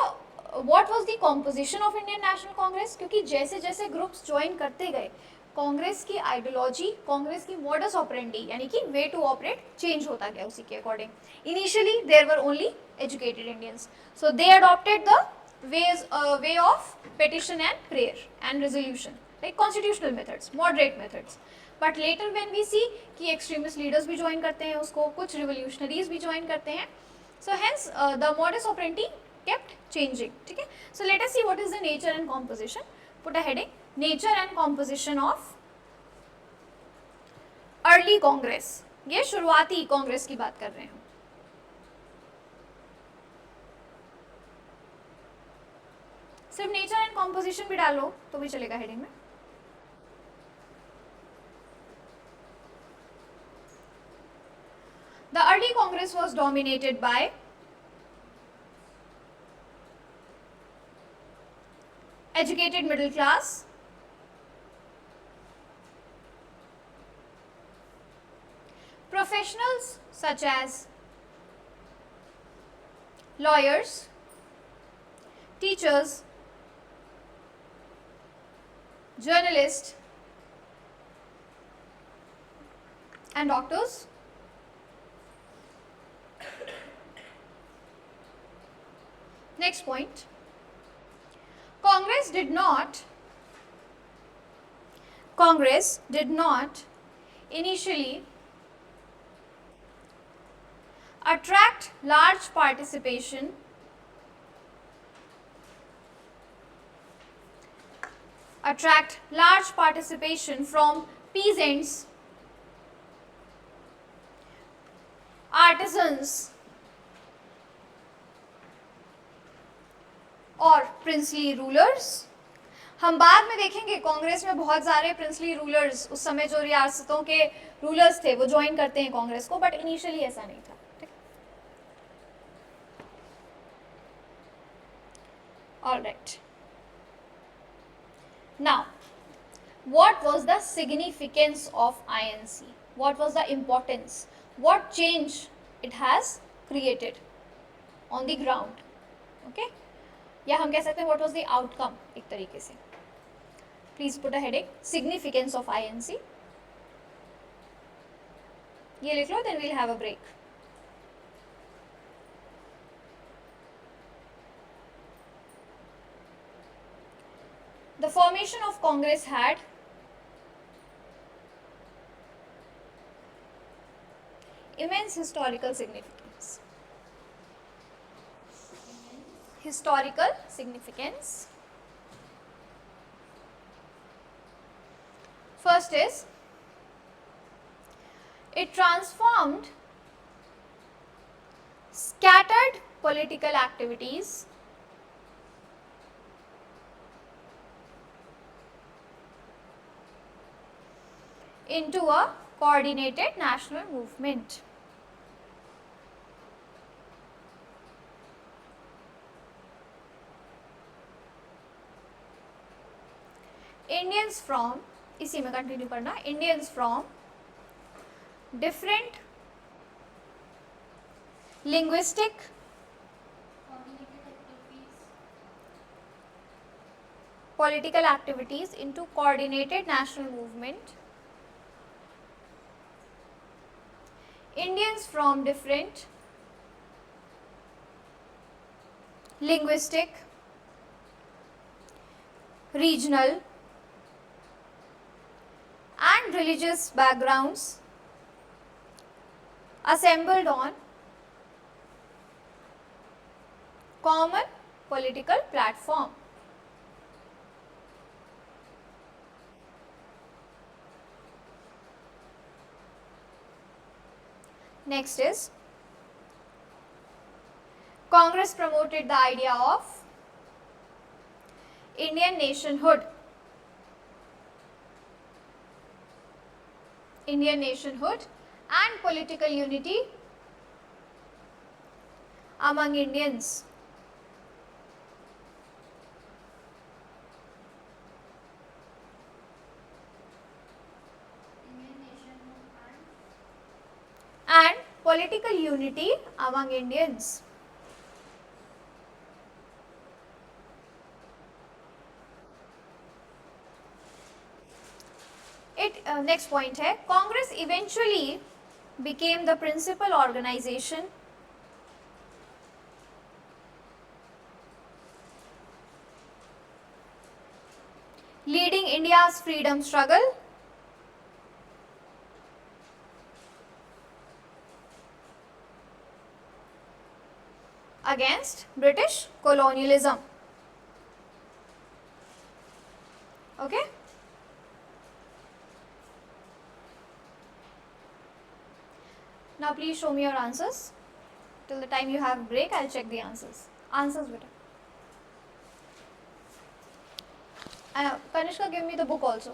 what was the composition of Indian national Congress? क्योंकि जैसे जैसे ग्रुप्स ज्वाइन करते गए, कांग्रेस की आइडियोलॉजी, कांग्रेस की मॉडस ऑपरेंडी यानी कि वे टू ऑपरेट चेंज होता गया उसी के according. Initially there were only educated Indians, so they adopted the way of petition and prayer and resolution, like constitutional methods, moderate methods. But later when we see कि extremist leaders भी join करते हैं उसको, कुछ revolutionaries भी join करते हैं, so hence the modus operandi kept changing. ठीक है, so let us see what is the nature and composition. Put a heading, nature and composition of early Congress. ये शुरुआती कांग्रेस की बात कर रहे हैं. सिर्फ नेचर एंड कॉम्पोजिशन भी डालो तो भी चलेगा हेडिंग में. The early Congress was dominated by educated middle class, professionals such as lawyers, teachers, journalists and doctors. Next point, Congress did not initially attract large participation from peasants, artisans और princely rulers. हम बाद में देखेंगे कांग्रेस में बहुत सारे princely rulers, उस समय जो रियासतों के रूलर्स थे वो ज्वाइन करते हैं कांग्रेस को, बट इनिशियली ऐसा नहीं था. Alright, now what was the significance of INC? What was the importance? What change it has created on the ground? Okay, या हम कह सकते हैं what was the outcome एक तरीके से. Please put a heading, significance of INC. ये लिख लो, then we'll have a break. The formation of Congress had immense historical significance. Historical significance. First is, it transformed scattered political activities into a coordinated national movement. Indians from, इसी में continue करना, Indians from different linguistic, political activities into coordinated national movement. Indians from different linguistic, regional and religious backgrounds assembled on common political platform. Next is, Congress promoted the idea of Indian nationhood. Indian nationhood and political unity among Indians. and political unity among Indians. Next point है, Congress eventually became the principal organization leading India's freedom struggle against British colonialism. Okay. Now please show me your answers. Till the time you have break, I'll check the answers. Answers beta. Kanishka, give me the book also.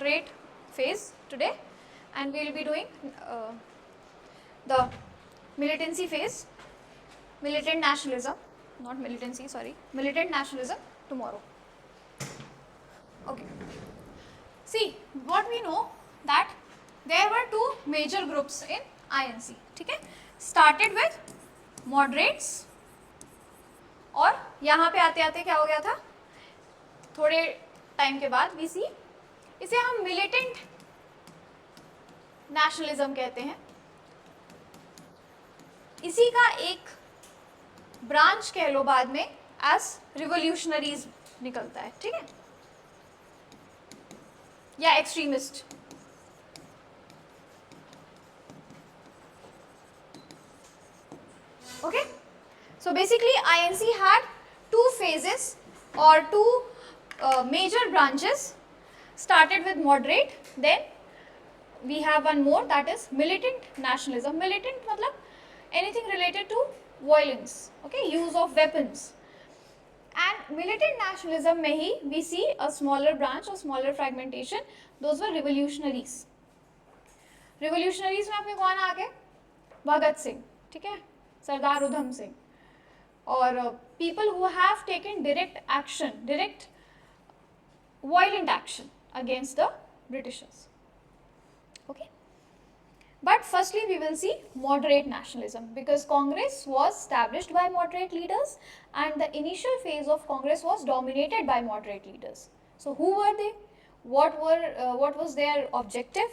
moderate phase today, and we will be doing the militancy phase, militant nationalism, not militancy, sorry, militant nationalism tomorrow. Okay. See, what we know that there were two major groups in INC. ठीक है, started with moderates, और यहाँ पे आते आते क्या हो गया था, थोड़े टाइम के बाद we see इसे हम मिलिटेंट नेशनलिज्म कहते हैं. इसी का एक ब्रांच कह लो बाद में एज रिवोल्यूशनरीज निकलता है. ठीक है, या extremist. Okay, so basically INC had two phases or two major branches. Started with moderate, then we have one more, that is militant nationalism. Militant matlab anything related to violence, okay, use of weapons. And militant nationalism में ही we see a smaller branch or smaller fragmentation. Those were revolutionaries. Revolutionaries में आपके कौन आ गए? भगत सिंह, ठीक है, सरदार उधम सिंह, और people who have taken direct action, direct violent action against the Britishers. Okay, but firstly we will see moderate nationalism, because Congress was established by moderate leaders and the initial phase of Congress was dominated by moderate leaders. So who were they? What was their objective?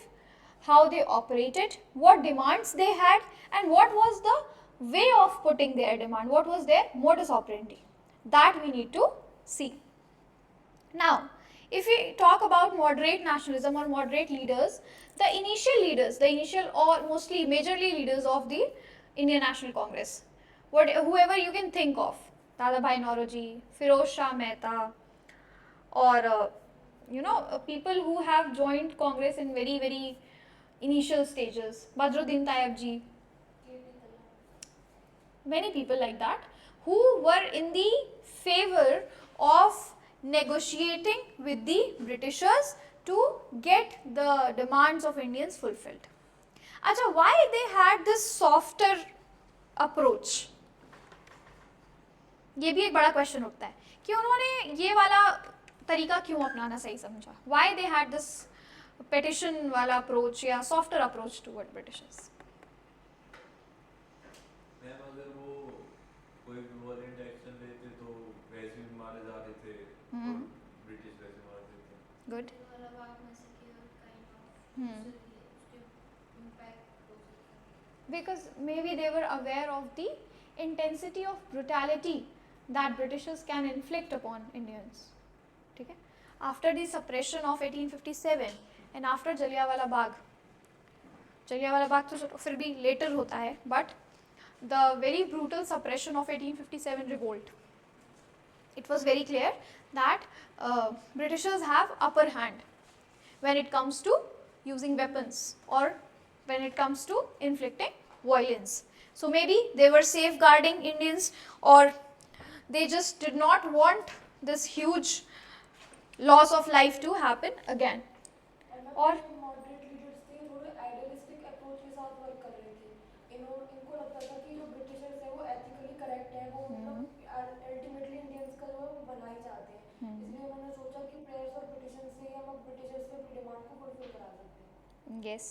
How they operated? What demands they had? And what was the way of putting their demand? What was their modus operandi? That we need to see. Now, if we talk about moderate nationalism or moderate leaders, the initial or mostly majorly leaders of the Indian National Congress, whoever you can think of, Dadabhai Naoroji, Firoz Shah Mehta, or people who have joined Congress in very, very initial stages, Badruddin Tayyab ji, many people like that, who were in the favor of negotiating with the Britishers to get the demands of Indians fulfilled. अच्छा, why they had this softer approach? ये भी एक बड़ा question उठता है कि उन्होंने ये वाला तरीका क्यों अपनाना सही समझा. Why they had this petition वाला approach या softer approach toward Britishers? Ma'am अगर वो कोई वायलेंट एक्शन लेते तो वैसे भी मारे जा रहे थे, और ब्रिटिश वैसे मार देते. Good. Because maybe they were aware of the intensity of brutality that Britishers can inflict upon Indians. ठीक है, after the suppression of 1857 and after Jallianwala Bagh तो फिर भी later होता है, but the very brutal suppression of 1857 revolt, it was very clear that Britishers have upper hand when it comes to using weapons or when it comes to inflicting violence. So maybe they were safeguarding Indians, or they just did not want this huge loss of life to happen again. और moderate leaders थे, थोड़े idealistic approach के साथ work कर रहे थे. इनको लगता था कि जो ब्रिटिशर्स है वो एथिकली करेक्ट है, वो अल्टीमेटली इंडियंस का जो बना ही चाहते हैं. इसलिए उन्होंने सोचा कि प्रेयर्स और पिटिशन से हम ब्रिटिशर्स से अपनी डिमांड को फुलफिल करा सकते हैं. yes,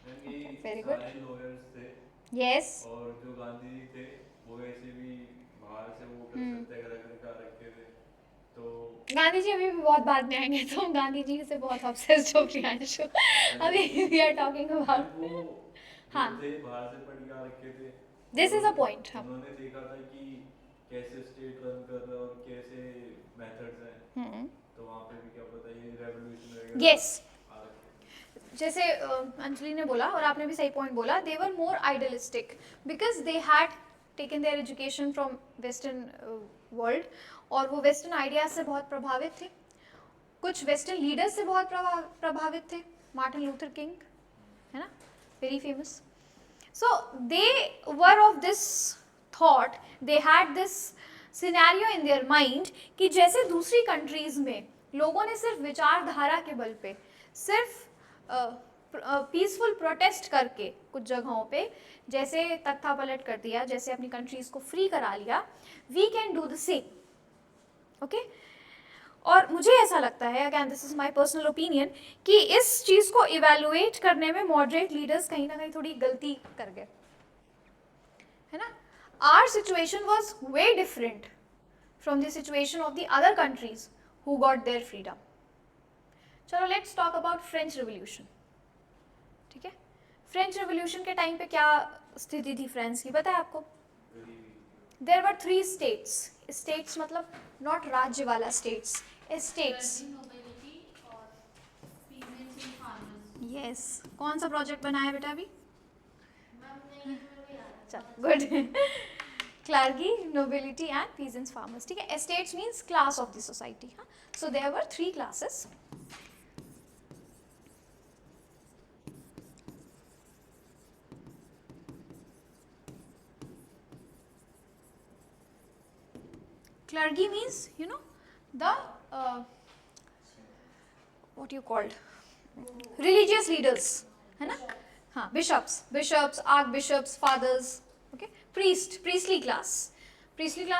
मैम Very ये good. सारे लॉयर्स थे, yes, और जो गांधी जी थे वो वैसे भी बाहर से वो सत्याग्रह कर रखे थे. तो गांधी जी अभी भी बहुत बाद में आएंगे, तो गांधी जी से बहुत ऑब्सेस्ड हो प्रियांशु. अभी we are talking about, वो हाँ. थे बाहर से पढ़ के रखे थे. This is a point. हाँ. उन्होंने देखा था कि कैसे स्टेट रन कर रहा है और कैसे मेथड्स हैं. तो वहाँ पे भी क्या पता ये रेवोल्यूशन वगैरह Yes. आ रखे. जैसे अंजलि ने बोला और आपने भी सही पॉइंट बोला, they were more idealistic because they had taken their education from western world, और वो वेस्टर्न आइडियाज से बहुत प्रभावित थे. कुछ वेस्टर्न लीडर्स से बहुत प्रभावित थे. मार्टिन लूथर किंग है ना, very famous. So they were of this thought, they had this scenario in their mind कि जैसे दूसरी कंट्रीज में लोगों ने सिर्फ विचारधारा के बल पे, सिर्फ पीसफुल प्रोटेस्ट करके कुछ जगहों पे जैसे तख्ता पलट कर दिया, जैसे अपनी कंट्रीज को फ्री करा लिया, we can do the same. Okay, और मुझे ऐसा लगता है, again this is my personal opinion, कि इस चीज़ को इवेलुएट करने में मॉडरेट लीडर्स कहीं ना कहीं थोड़ी गलती कर गए, है ना। Our situation was way different from the situation of the other countries who got their freedom. चलो let's talk about French revolution. ठीक है, फ्रेंच रिवोल्यूशन के टाइम पे क्या स्थिति थी फ्रांस की, पता है आपको? There were 3 states. स्टेट्स मतलब नॉट राज्य वाला स्टेट्स, स्टेट्स। नोबिलिटी और पीजेंट्स एंड फार्मर्स। यस, कौन सा प्रोजेक्ट बनाया बेटा अभी? मैम नहीं मेरे को याद है। चलो good. Clergy, nobility and peasants, farmers. ठीक है, states means class of the society. हाँ, so there were 3 classes. Clergy means, you know, the what you called religious leaders, है ना? हाँ, bishops, archbishops, fathers, okay, priestly class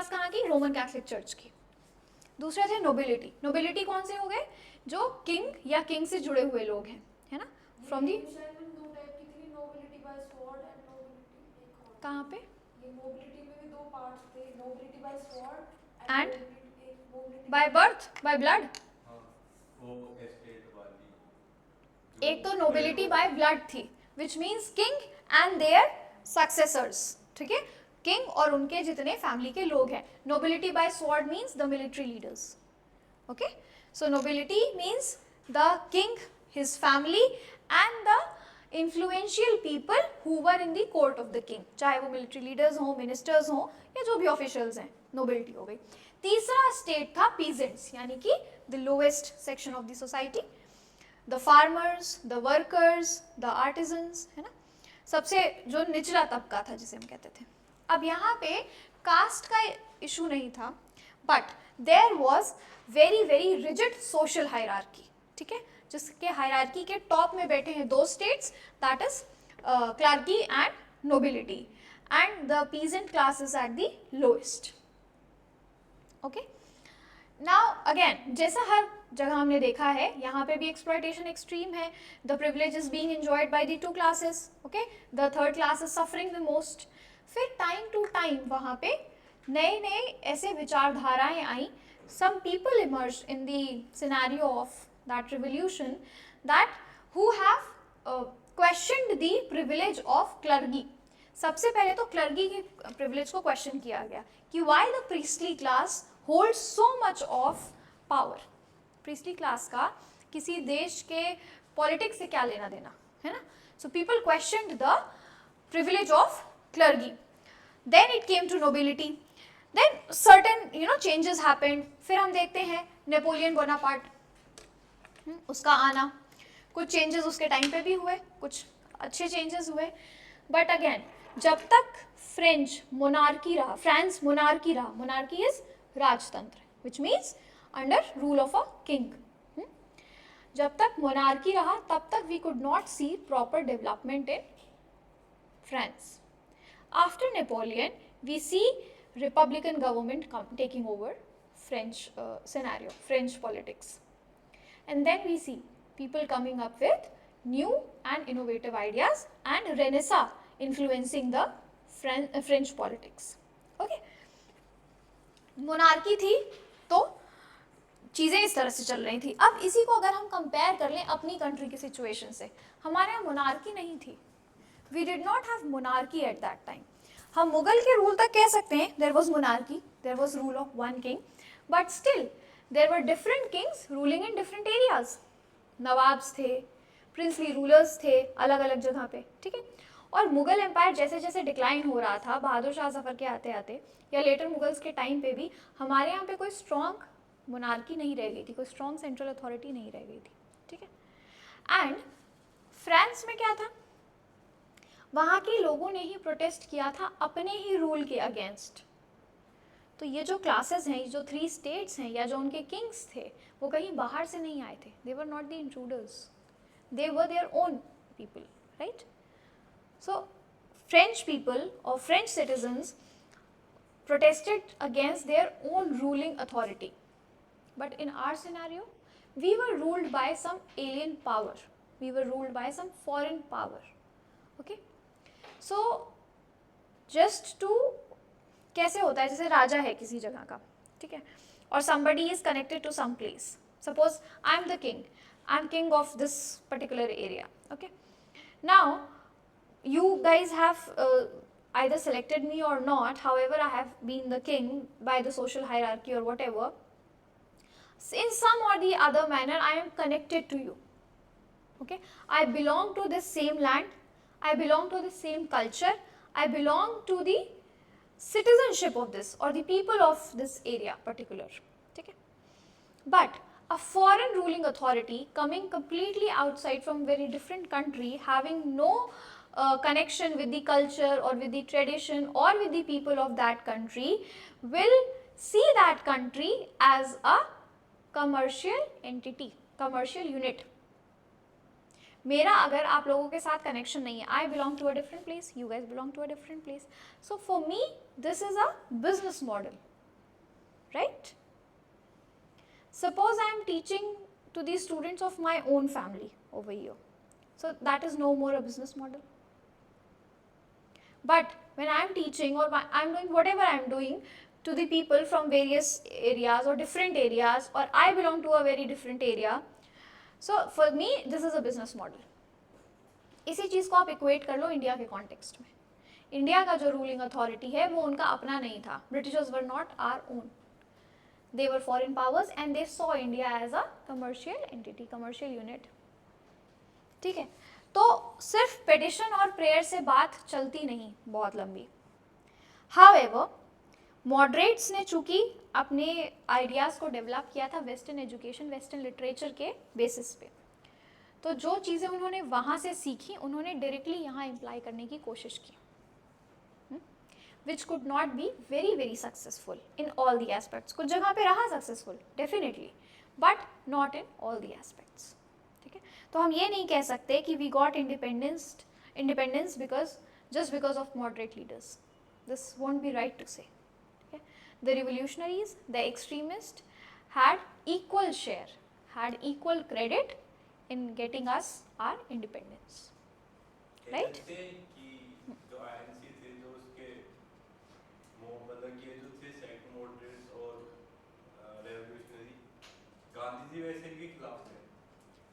कहाँ की? Roman Catholic church की। दूसरे थे नोबिलिटी कौन से हो गए? जो किंग या किंग से जुड़े हुए लोग हैं, है ना, फ्रॉम दी। दो टाइप की थी, nobility by sword and nobility एक और। कहाँ पे? ये नोबिलिटी में भी 2 पार्ट्स थे, nobility by sword And nobility by birth, by blood. हाँ, वो एस्टेट वाली। एक तो नोबिलिटी बाय ब्लड थी, which means king and their successors. ठीक है, किंग और उनके जितने फैमिली के लोग हैं। Nobility by sword means the military leaders. Okay, so nobility means the king, his family and the influential people who were in the court of the king, चाहे वो मिलिट्री लीडर्स हों, ministers हों, या जो भी ऑफिशियल्स हैं। Nobility हो गई। तीसरा स्टेट था पीजेंट्स, यानी कि the lowest section of the society, the farmers, the workers, the artisans, है ना, सबसे जो निचला तबका था जिसे हम कहते थे। अब यहाँ पे कास्ट का इशू नहीं था, but there was very very rigid social hierarchy. ठीक है, जिसके हायरार्की के टॉप में बैठे हैं 2 states, that is clergy and nobility, and the peasant class is at the lowest. Okay, now again जैसा हर जगह हमने देखा है, यहाँ पे भी एक्सप्लॉयटेशन एक्सट्रीम है। The privilege is being enjoyed by the 2 classes, okay, the third class is suffering the most. फिर टाइम टू टाइम वहाँ पे नए नए ऐसे विचारधाराएं आई। Some people emerge in the scenario of that revolution that who have questioned the privilege of clergy. सबसे पहले तो क्लर्गी के प्रिविलेज को क्वेश्चन किया गया कि why the priestly class hold so much of power. Priestly class का किसी देश के पॉलिटिक्स से क्या लेना देना, है ना। So people questioned the privilege of clergy. Then it came to nobility, then certain changes happened. फिर हम देखते हैं नेपोलियन बोनापार्ट, उसका आना, कुछ चेंजेस उसके टाइम पे भी हुए, कुछ अच्छे चेंजेस हुए, बट अगेन जब तक फ्रेंच मोनार्की रहा, फ्रांस मोनार्की रहा, मोनार्की इज राजतंत्र, which means under rule of a king. जब तक मोनार्की रहा तब तक we could not see proper development in France. After Napoleon we see republican government taking over French scenario, French politics, and then we see people coming up with new and innovative ideas and Renaissance influencing the French politics. Okay, monarchy थी तो चीज़ें इस तरह से चल रही थी। अब इसी को अगर हम कंपेयर कर लें अपनी कंट्री की सिचुएशन से, हमारे यहाँ मोनार्की नहीं थी, we did not have monarchy at that time. हम मुगल के रूल तक कह सकते हैं there was monarchy, there was rule of one king, but still there were different kings ruling in different areas. Nawabs थे, प्रिंसली रूलर्स थे अलग अलग जगह पे, ठीक है। और मुगल एम्पायर जैसे जैसे डिक्लाइन हो रहा था, बहादुर शाह जफर के आते आते या लेटर मुगल्स के टाइम पे भी हमारे यहाँ पे कोई स्ट्रॉन्ग मोनार्की नहीं रह गई थी, कोई स्ट्रॉन्ग सेंट्रल अथॉरिटी नहीं रह गई थी, ठीक है। एंड फ्रांस में क्या था, वहाँ के लोगों ने ही प्रोटेस्ट किया था अपने ही रूल के अगेंस्ट। तो ये जो क्लासेस हैं, ये जो 3 स्टेट्स हैं या जो उनके किंग्स थे, वो कहीं बाहर से नहीं आए थे, they were not the intruders, they were their own people, right? So French people or French citizens protested against their own ruling authority. But in our scenario, we were ruled by some alien power. We were ruled by some foreign power. Okay? So just to कैसे होता है, जैसे राजा है किसी जगह का, ठीक है, और somebody is connected to some place. Suppose I am the king. I am king of this particular area. Okay? Now you guys have either selected me or not. However, I have been the king by the social hierarchy or whatever. In some or the other manner, I am connected to you. Okay, I belong to this same land, I belong to the same culture, I belong to the citizenship of this or the people of this area particular. Okay, but a foreign ruling authority coming completely outside from very different country, having no connection with the culture or with the tradition or with the people of that country, will see that country as a commercial entity, commercial unit. मेरा अगर आप लोगों के साथ connection नहीं है, I belong to a different place, you guys belong to a different place. So for me, this is a business model, right? Suppose I am teaching to the students of my own family over here. So that is no more a business model. But when I am teaching or I am doing whatever I am doing to the people from various areas or different areas, or I belong to a very different area, so for me this is a business model. इसी चीज़ को आप equate कर लो India के context में. India का जो ruling authority है वो उनका अपना नहीं था. Britishers were not our own, they were foreign powers and they saw India as a commercial entity, commercial unit. ठीक है, तो सिर्फ पेटिशन और प्रेयर से बात चलती नहीं बहुत लंबी. However, मॉडरेट्स ने चूंकि अपने आइडियाज़ को डेवलप किया था वेस्टर्न एजुकेशन, वेस्टर्न लिटरेचर के बेसिस पे, तो जो चीज़ें उन्होंने वहाँ से सीखी उन्होंने डायरेक्टली यहाँ इम्प्लाई करने की कोशिश की, which could not be very successful in all the aspects. कुछ जगह पे रहा successful definitely, but not in all the aspects. ठीक है, तो हम ये नहीं कह सकते कि we got independence just because of moderate leaders. This won't be right to say. Okay? The revolutionaries, the extremists had equal share, had equal credit in getting us our independence. Right? Gandhi ji वैसे इनके खिलाफ थे.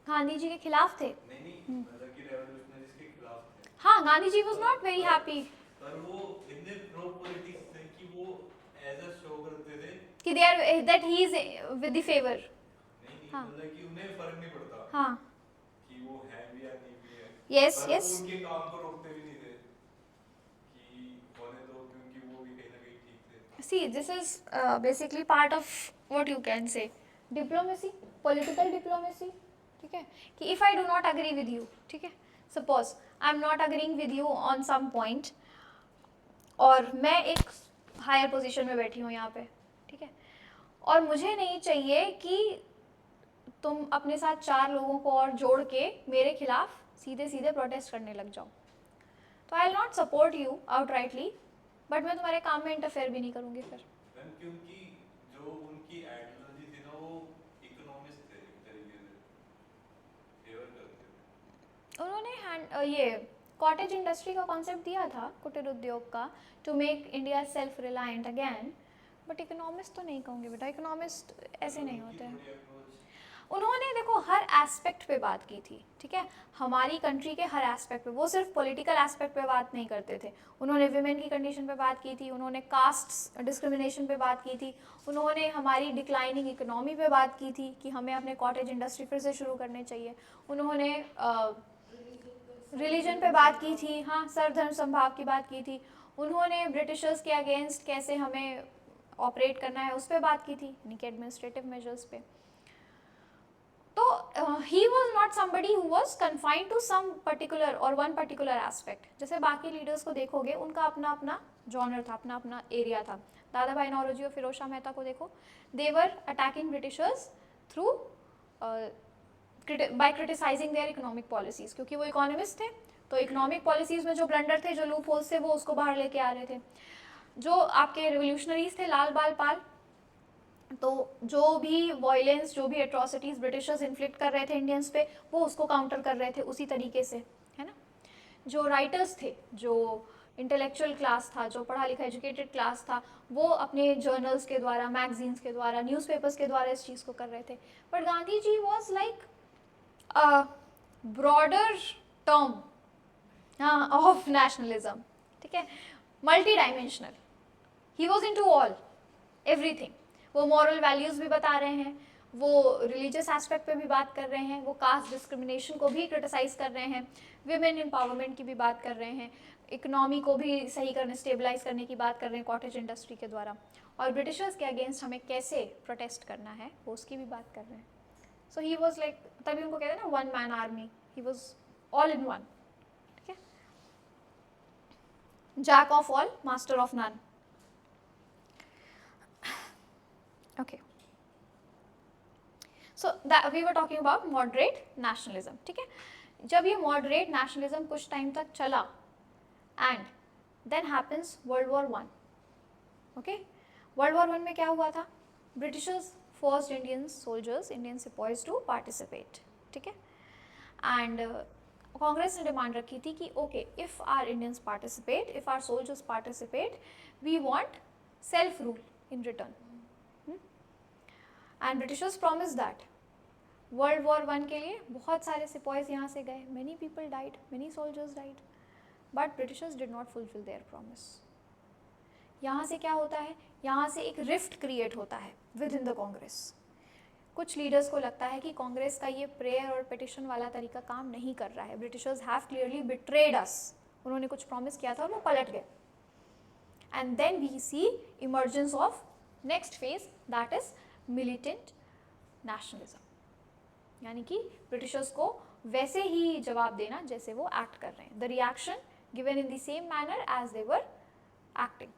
गांधी जी के खिलाफ थे. नहीं मतलब कि रेवोल्यूशनरीज के खिलाफ थे. हाँ, Gandhi ji was not very happy. पर वो इतने प्रो पॉलिटिक्स थे कि वो एज अ शो करते थे कि they are that he is with the favour. नहीं मतलब कि उन्हें फर्क नहीं पड़ता. हाँ, कि वो है भी या नहीं भी है. Yes yes. उनके काम को रोकते भी नहीं थे कि होने दो, क्योंकि वो भी कहीं ना कहीं ठीक थे. See, this is basically part of what you can say diplomacy, political diplomacy. ठीक है, कि if I do not agree with you, ठीक है, suppose I am not agreeing with you on some point, और मैं एक हायर पोजीशन में बैठी हूँ यहाँ पे, ठीक है, और मुझे नहीं चाहिए कि तुम अपने साथ 4 लोगों को और जोड़ के मेरे खिलाफ सीधे सीधे प्रोटेस्ट करने लग जाओ, तो I will not support you outrightly, but मैं तुम्हारे काम में इंटरफेयर भी नहीं करूँगी फिर. क्योंकि जो उनकी आइडियोलॉजी थी ना वो इकोनॉमिस्ट थे, एक तरीके से फेवर करते थे. उन्होंने ये कॉटेज इंडस्ट्री का कॉन्सेप्ट दिया था, कुटीर उद्योग का, to make India self reliant again, but economist तो नहीं कहूँगी बेटा, इकोनॉमिस्ट ऐसे नहीं होते हैं. उन्होंने देखो हर एस्पेक्ट पे बात की थी, ठीक है, हमारी कंट्री के हर एस्पेक्ट पे, वो सिर्फ पॉलिटिकल एस्पेक्ट पे बात नहीं करते थे. उन्होंने विमेन की कंडीशन पे बात की थी, उन्होंने कास्ट डिस्क्रिमिनेशन पे बात की थी, उन्होंने हमारी डिक्लाइनिंग इकोनॉमी पे बात की थी कि हमें अपने कॉटेज इंडस्ट्री फिर से शुरू करने चाहिए. उन्होंने रिलीजन पे बात की थी, हाँ, सर्वधर्म समभाव की बात की थी. उन्होंने ब्रिटिशर्स के अगेंस्ट कैसे हमें ऑपरेट करना है उस पर बात की थी, यानी कि एडमिनिस्ट्रेटिव मेजर्स पे. तो he was not somebody who was confined to some particular और वन पर्टिकुलर एस्पेक्ट. जैसे बाकी लीडर्स को देखोगे उनका अपना अपना जॉनर था, अपना अपना एरिया था. दादा भाई नौरोजी और फिरोज शाह मेहता को देखो, they were attacking Britishers through by criticising their economic policies, क्योंकि वो इकोनॉमिस्ट थे तो इकोनॉमिक पॉलिसीज में जो ब्लंडर थे, जो लूप होल्स थे, वो उसको बाहर लेके आ रहे थे। जो आपके रिवोल्यूशनरीज थे, लाल बाल पाल, तो जो भी वायलेंस, जो भी एट्रॉसिटीज ब्रिटिशर्स इन्फ्लिक्ट कर रहे थे इंडियंस पे, वो उसको काउंटर कर रहे थे उसी तरीके से, है ना। जो राइटर्स थे, जो इंटेलेक्चुअल क्लास था, जो पढ़ा लिखा एजुकेटेड क्लास था, वो अपने जर्नल्स के द्वारा, मैगजीन्स के द्वारा, न्यूज़पेपर्स के द्वारा इस चीज़ को कर रहे थे। But Gandhi ji was like a broader term of nationalism, ठीक है, multi dimensional. He was in to all, everything. वो मॉरल वैल्यूज़ भी बता रहे हैं, वो रिलीजियस एस्पेक्ट पे भी बात कर रहे हैं, वो कास्ट डिस्क्रिमिनेशन को भी क्रिटिसाइज कर रहे हैं, विमेन एम्पावरमेंट की भी बात कर रहे हैं, इकोनॉमी को भी सही करने, स्टेबलाइज करने की बात कर रहे हैं कॉटेज इंडस्ट्री के द्वारा, और ब्रिटिशर्स के अगेंस्ट हमें कैसे प्रोटेस्ट करना है वो उसकी भी बात कर रहे हैं। सो ही वॉज लाइक, तभी उनको कहते हैं ना one man army, he was all in one, ठीक है, jack of all master of none. Okay, so that we were talking about moderate nationalism, ठीक है। जब ये moderate nationalism कुछ टाइम तक चला, and then happens World War I, okay, World War I में क्या हुआ था? Britishers forced Indian soldiers, Indian sepoys to participate, ठीक है, and कांग्रेस ने डिमांड रखी थी कि okay, if our Indians participate, if our soldiers participate, we want self rule in return. And Britishers promise that. World war one के लिए बहुत सारे सिपॉइज यहाँ से गए, many people died, many soldiers died, but Britishers did not fulfil there promise. यहाँ से क्या होता है, यहाँ से एक रिफ्ट क्रिएट होता है विद इन द कांग्रेस। कुछ लीडर्स को लगता है कि कांग्रेस का ये प्रेयर और पिटिशन वाला तरीका काम नहीं कर रहा है, Britishers have clearly betrayed us, उन्होंने कुछ प्रॉमिस किया था और वो पलट गए। And then we see emergence of next phase, that is militant nationalism, यानी कि ब्रिटिशर्स को वैसे ही जवाब देना जैसे वो एक्ट कर रहे हैं, the reaction given in the same manner as they were acting,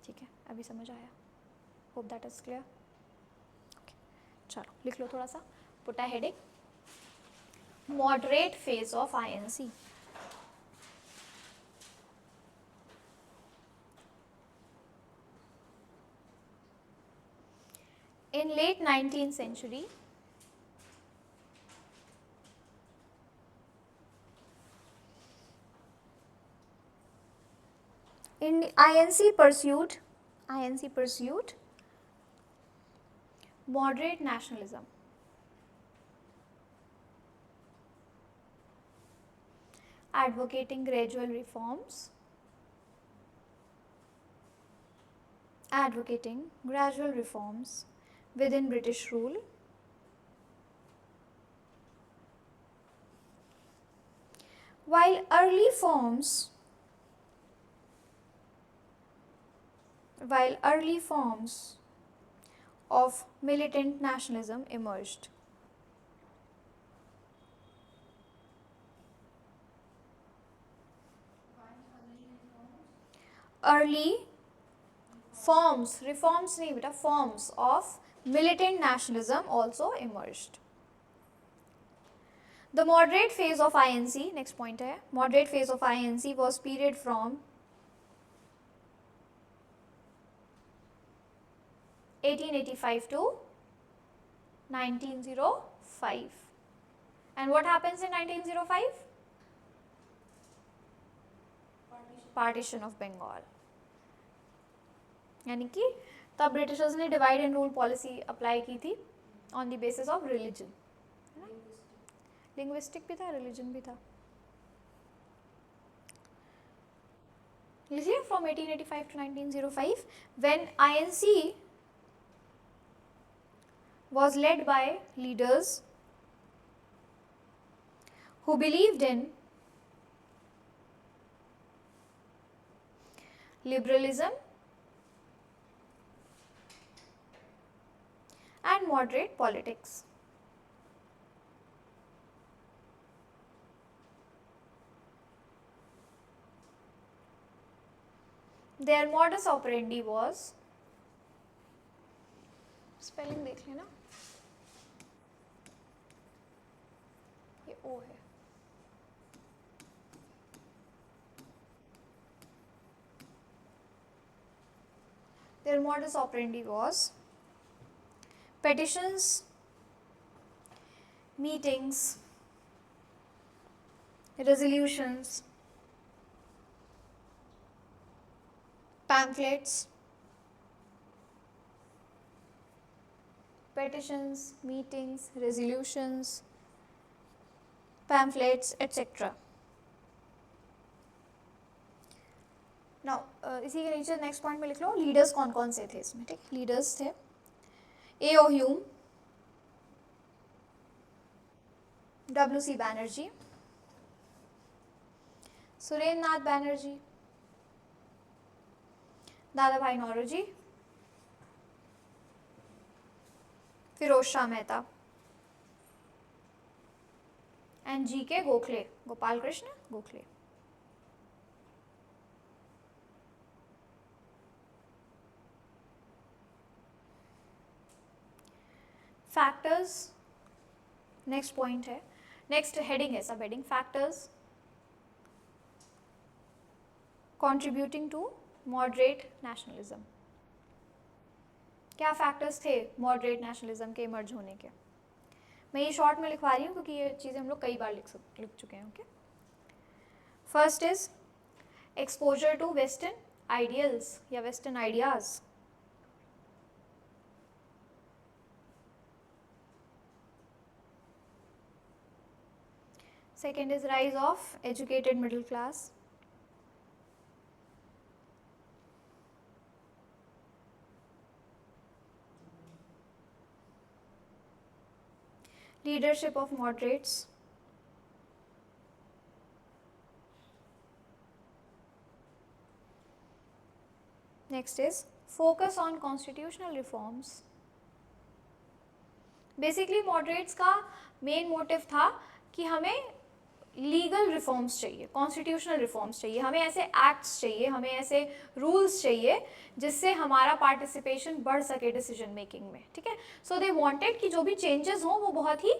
ठीक है, अभी समझ आया? Hope that is clear. चलो लिख लो थोड़ा सा, put a heading, moderate phase of INC. In late 19th century, INC pursued moderate nationalism, advocating gradual reforms, within British rule, while early forms of militant nationalism emerged. Early forms, reforms nahi beta, forms of militant nationalism also emerged. The moderate phase of INC, next point hai, moderate phase of INC was period from 1885 to 1905. And what happens in 1905? Partition of Bengal. यानी कि तब Britishers ने divide and rule policy apply की थी on the basis of religion, है ना, linguistic भी था, रिलीजन भी था। लिखिए from 1885 to 1905 when INC was led by leaders who believed in liberalism and moderate politics. Their modus operandi was, spelling देख लेना, ओ है। Their modus operandi was petitions, meetings, resolutions, pamphlets, petitions, meetings, resolutions, pamphlets, etc. Now इसी के नीचे next point में लिख लो leaders कौन कौन से थे इसमें, ठीक। लीडर्स थे A O Hume, W.C. Banerjee, Surendra Nath Banerjee, Dada Bhai Naoroji, Firoz Shah Mehta and G.K. Gokhale, Gopal Krishna Gokhale. Factors next point है, नेक्स्ट हेडिंग है, sub heading factors contributing to moderate nationalism. क्या फैक्टर्स थे मॉडरेट नेशनलिज्म के इमर्ज होने के? मैं ये शॉर्ट में लिखवा रही हूँ क्योंकि ये चीज़ें हम लोग कई बार लिख चुके हैं। Okay, first is exposure to western ideals या western ideas. Second is rise of educated middle class. Leadership of moderates. Next is focus on constitutional reforms. Basically moderates का main motive था कि हमें लीगल रिफॉर्म्स चाहिए, constitutional reforms चाहिए, हमें ऐसे acts चाहिए, हमें ऐसे रूल्स चाहिए जिससे हमारा पार्टिसिपेशन बढ़ सके डिसीजन मेकिंग में, ठीक है। सो दे वांटेड कि जो भी चेंजेस हों वो बहुत ही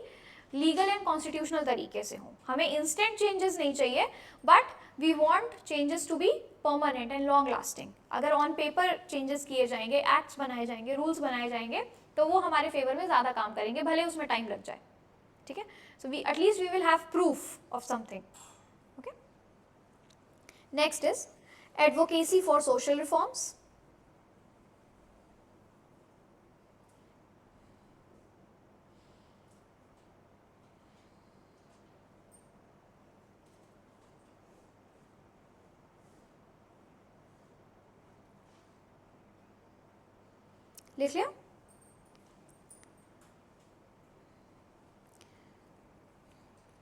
लीगल एंड कॉन्स्टिट्यूशनल तरीके से हों। हमें इंस्टेंट चेंजेस नहीं चाहिए, but we want changes to be permanent and long lasting. अगर ऑन पेपर चेंजेस किए जाएंगे, एक्ट्स बनाए जाएंगे, रूल्स बनाए जाएंगे, तो वो हमारे फेवर में ज़्यादा काम करेंगे, भले उसमें टाइम लग जाए, ठीक है। So we at least we will have proof of something. Okay. Next is advocacy for social reforms. लिख लिया?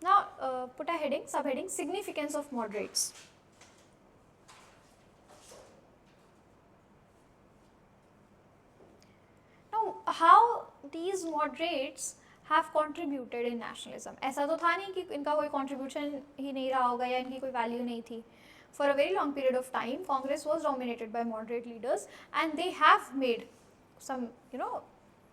Now put a heading, subheading, significance of moderates. Now how these moderates have contributed in nationalism? ऐसा तो था नहीं कि इनका कोई contribution ही नहीं रहा होगा या इनकी कोई value नहीं थी. For a very long period of time, Congress was dominated by moderate leaders and they have made some,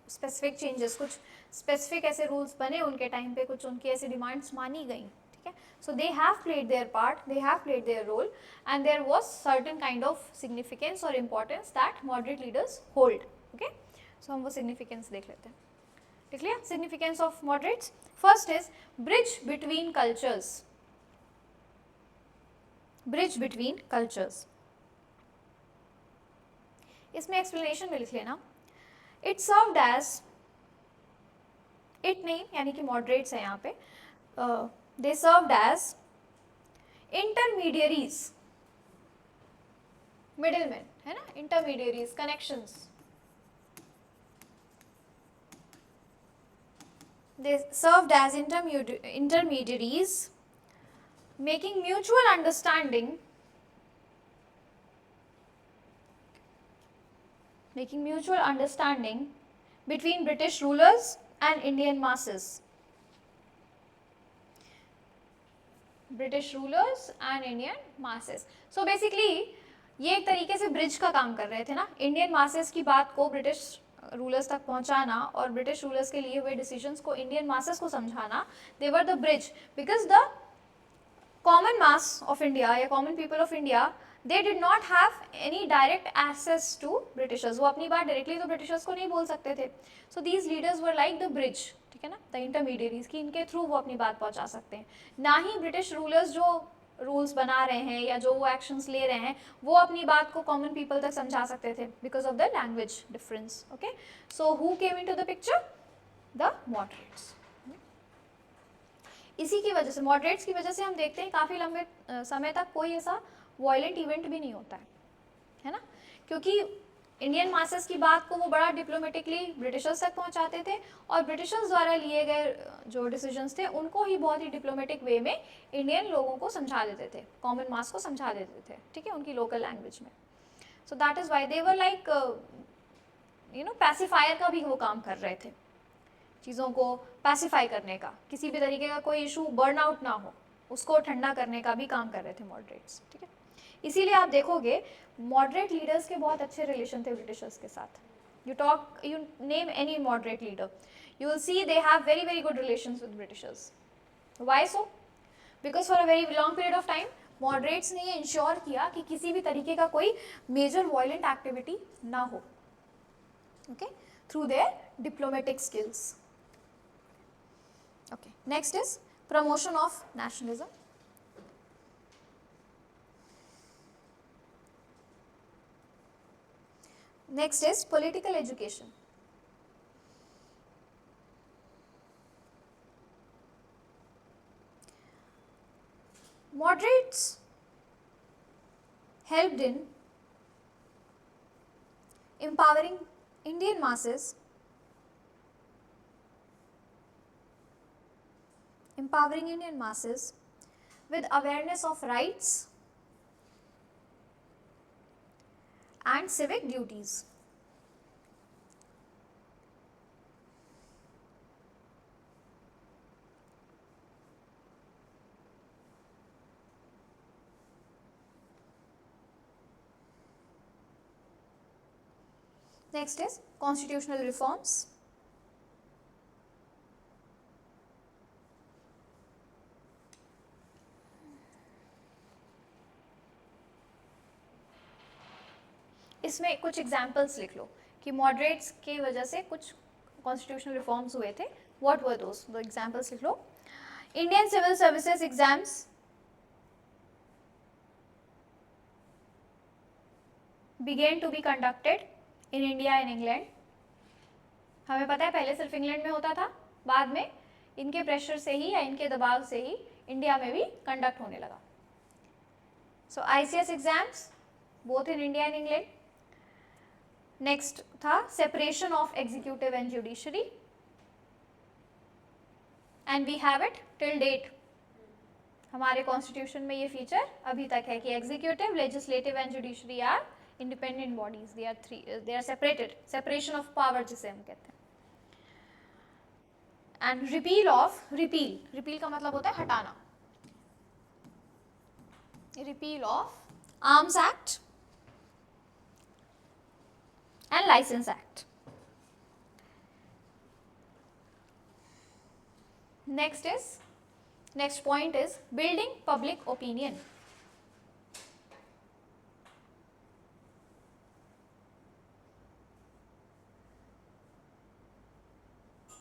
specific changes. कुछ specific ऐसे rules बने उनके time पे, कुछ उनकी ऐसी demands मानी गई, ठीक है. So they have played their part, they have played their role, and there was certain kind of significance or importance that moderate leaders hold. Okay, so हम वो significance देख लेते हैं. देख लिया significance of moderates? First is bridge between cultures. Bridge between cultures. इसमें explanation में लिख लेना. It served as, it नहीं यानी कि moderates हैं यहाँ पे, they served as intermediaries, middlemen, है ना, intermediaries, connections. They served as intermediaries, making mutual understanding between British rulers and Indian masses. British rulers and Indian masses. So basically ये एक तरीके से ब्रिज का काम कर रहे थे ना, इंडियन मासेस की बात को ब्रिटिश रूलर्स तक पहुंचाना और ब्रिटिश रूलर्स के लिए हुए डिसीजंस को इंडियन मासेस को समझाना, they were the bridge, because the common mass of India या common people of India, they did not have any direct access to Britishers, वो अपनी बात डायरेक्टली तो ब्रिटिशर्स को नहीं बोल सकते थे. So these leaders were like the bridge, ठीक है ना, द इंटरमीडिएरीज, की इनके थ्रू वो अपनी बात पहुंचा सकते हैं. ना ही ब्रिटिश रूलर्स जो रूल्स बना रहे हैं या जो वो एक्शंस ले रहे हैं वो अपनी बात को कॉमन पीपल तक समझा सकते थे, because of the language difference. Okay, so who came into the picture? The moderates. इसी की वजह से, मॉडरेट्स की वजह से हम देखते हैं काफ़ी लंबे समय तक कोई ऐसा वायलेंट इवेंट भी नहीं होता है ना, क्योंकि इंडियन मासेस की बात को वो बड़ा डिप्लोमेटिकली ब्रिटिशर्स तक पहुंचाते थे और ब्रिटिशर्स द्वारा लिए गए जो डिसीजंस थे उनको ही बहुत ही डिप्लोमेटिक वे में इंडियन लोगों को समझा देते थे, कॉमन मास को समझा देते थे, ठीक है, उनकी लोकल लैंग्वेज में. सो that is why they were like pacifier का भी वो काम कर रहे थे, चीज़ों को पैसिफाई करने का, किसी भी तरीके का कोई इशू बर्न आउट ना हो उसको ठंडा करने का भी काम कर रहे थे मॉडरेट्स, ठीक है. इसीलिए आप देखोगे मॉडरेट लीडर्स के बहुत अच्छे रिलेशन थे ब्रिटिशर्स के साथ. You name any moderate leader, you will see they have very very good relations with Britishers. Why so? Because for a very long period of time moderates ने ये ensure किया कि किसी भी तरीके का कोई मेजर वायलेंट एक्टिविटी ना हो, okay, through their diplomatic skills. Okay, next is promotion of nationalism. Next is political education. Moderates helped in empowering Indian masses, with awareness of rights and civic duties. Next is constitutional reforms. इसमें कुछ examples लिख लो कि moderates की वजह से कुछ constitutional reforms हुए थे. What were those? दो एग्जाम्पल्स लिख लो. Indian civil services exams began to be conducted in India and England. हमें पता है पहले सिर्फ इंग्लैंड में होता था, बाद में इनके प्रेशर से ही या इनके दबाव से ही इंडिया में भी कंडक्ट होने लगा. So ICS exams both in India and England. Next था separation of executive and judiciary, and we have it till date. हमारे कॉन्स्टिट्यूशन में ये फीचर अभी तक है कि executive, legislative and judiciary are independent bodies, they are separated, separation of power जिसे हम कहते हैं. एंड रिपील का मतलब होता है हटाना. Repeal of arms act and License Act. Next point is building public opinion.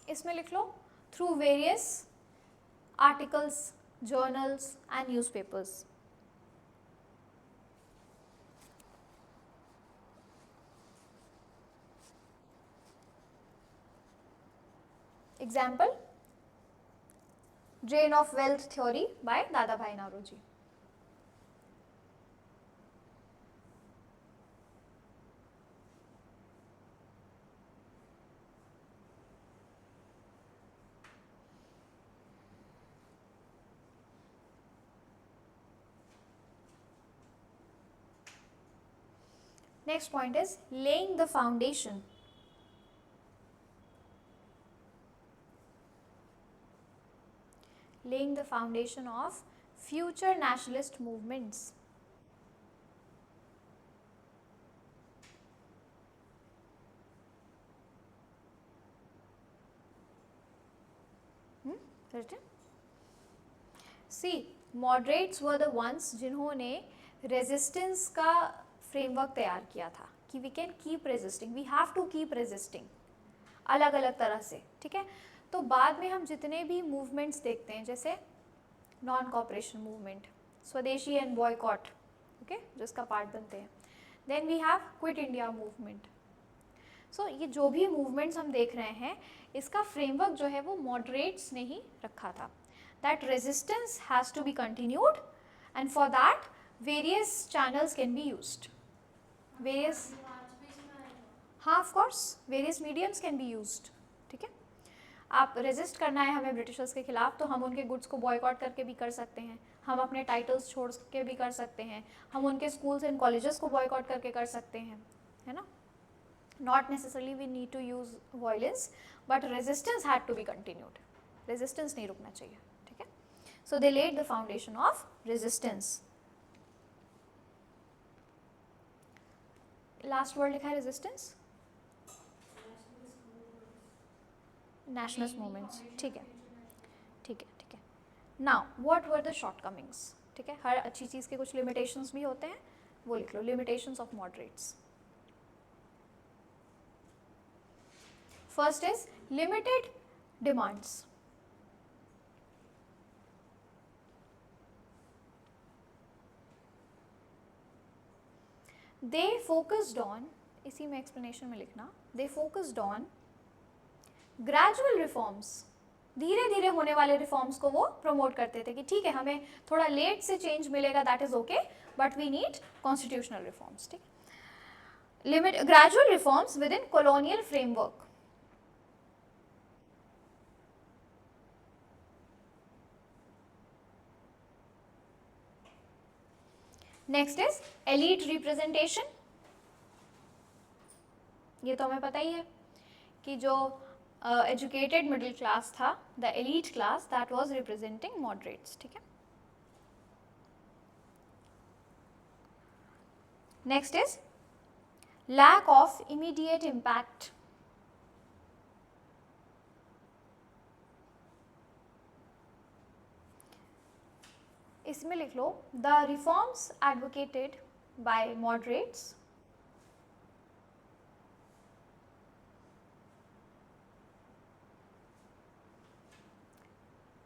इसमें लिख लो through various articles, journals and newspapers. Example, Drain of Wealth Theory by Dadabhai Naoroji. Next point is laying the foundation. Laying the foundation of future nationalist movements. written? See, moderates were the ones जिन्होंने resistance का framework तैयार किया था कि we can keep resisting, we have to keep resisting अलग अलग तरह से, ठीक है. तो बाद में हम जितने भी movements देखते हैं, जैसे non cooperation movement, swadeshi and boycott, okay, जिसका पार्ट बनते हैं. Then we have quit India movement. So ये जो भी मूवमेंट्स हम देख रहे हैं, इसका फ्रेमवर्क जो है वो मॉडरेट्स ने ही रखा था. That resistance has to be continued and for that various channels can be used. Various, march भी इसमें आएगा. हाँ of course, various mediums can be used. ठीक है, आप रेजिस्ट करना है हमें ब्रिटिशर्स के खिलाफ, तो हम उनके गुड्स को बॉयकॉट करके भी कर सकते हैं, हम अपने टाइटल्स छोड़ के भी कर सकते हैं, हम उनके स्कूल्स एंड कॉलेजेस को बॉयकॉट करके कर सकते हैं, है ना. Not necessarily we need to use violence, but resistance had to be continued. Resistance नहीं रुकना चाहिए. ठीक है, so they laid the foundation of resistance. Last word लिखा है रेजिस्टेंस, नेशनलिस्ट मूवमेंट्स. ठीक है, ठीक है, ठीक है. Now what were the shortcomings. ठीक है, हर अच्छी चीज़ के कुछ लिमिटेशंस भी होते हैं, वो लिख लो. Limitations of moderates. First is limited demands. They focused on, इसी में एक्सप्लेनेशन में लिखना, they focused on gradual reforms. धीरे धीरे होने वाले रिफॉर्म्स को वो प्रमोट करते थे कि ठीक है, हमें थोड़ा लेट से चेंज मिलेगा, that is okay, but we need constitutional reforms. ठीक, limit gradual reforms within colonial framework. Next is elite representation. ये तो हमें पता ही है कि जो एजुकेटेड मिडिल क्लास था, the elite class, that was representing moderates. ठीक है, next is lack of immediate impact. इसमें लिख लो the reforms advocated by moderates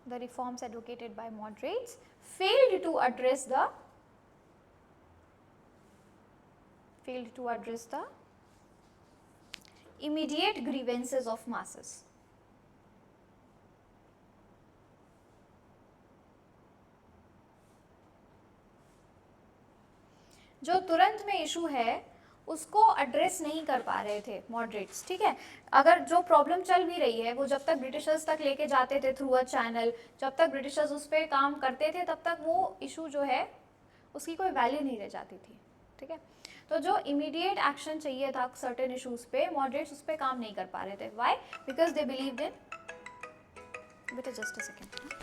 the reforms advocated by moderates failed to address the immediate grievances of masses. जो तुरंत में issue है उसको एड्रेस नहीं कर पा रहे थे मॉडरेट्स. ठीक है, अगर जो प्रॉब्लम चल भी रही है वो जब तक ब्रिटिशर्स तक लेके जाते थे थ्रू अ चैनल, जब तक ब्रिटिशर्स उस पर काम करते थे, तब तक वो इशू जो है उसकी कोई वैल्यू नहीं रह जाती थी. ठीक है, तो जो इमीडिएट एक्शन चाहिए था सर्टेन इशूज़ पे, मॉडरेट्स उस पर काम नहीं कर पा रहे थे. Why? Because they believed in, बेटा just a second.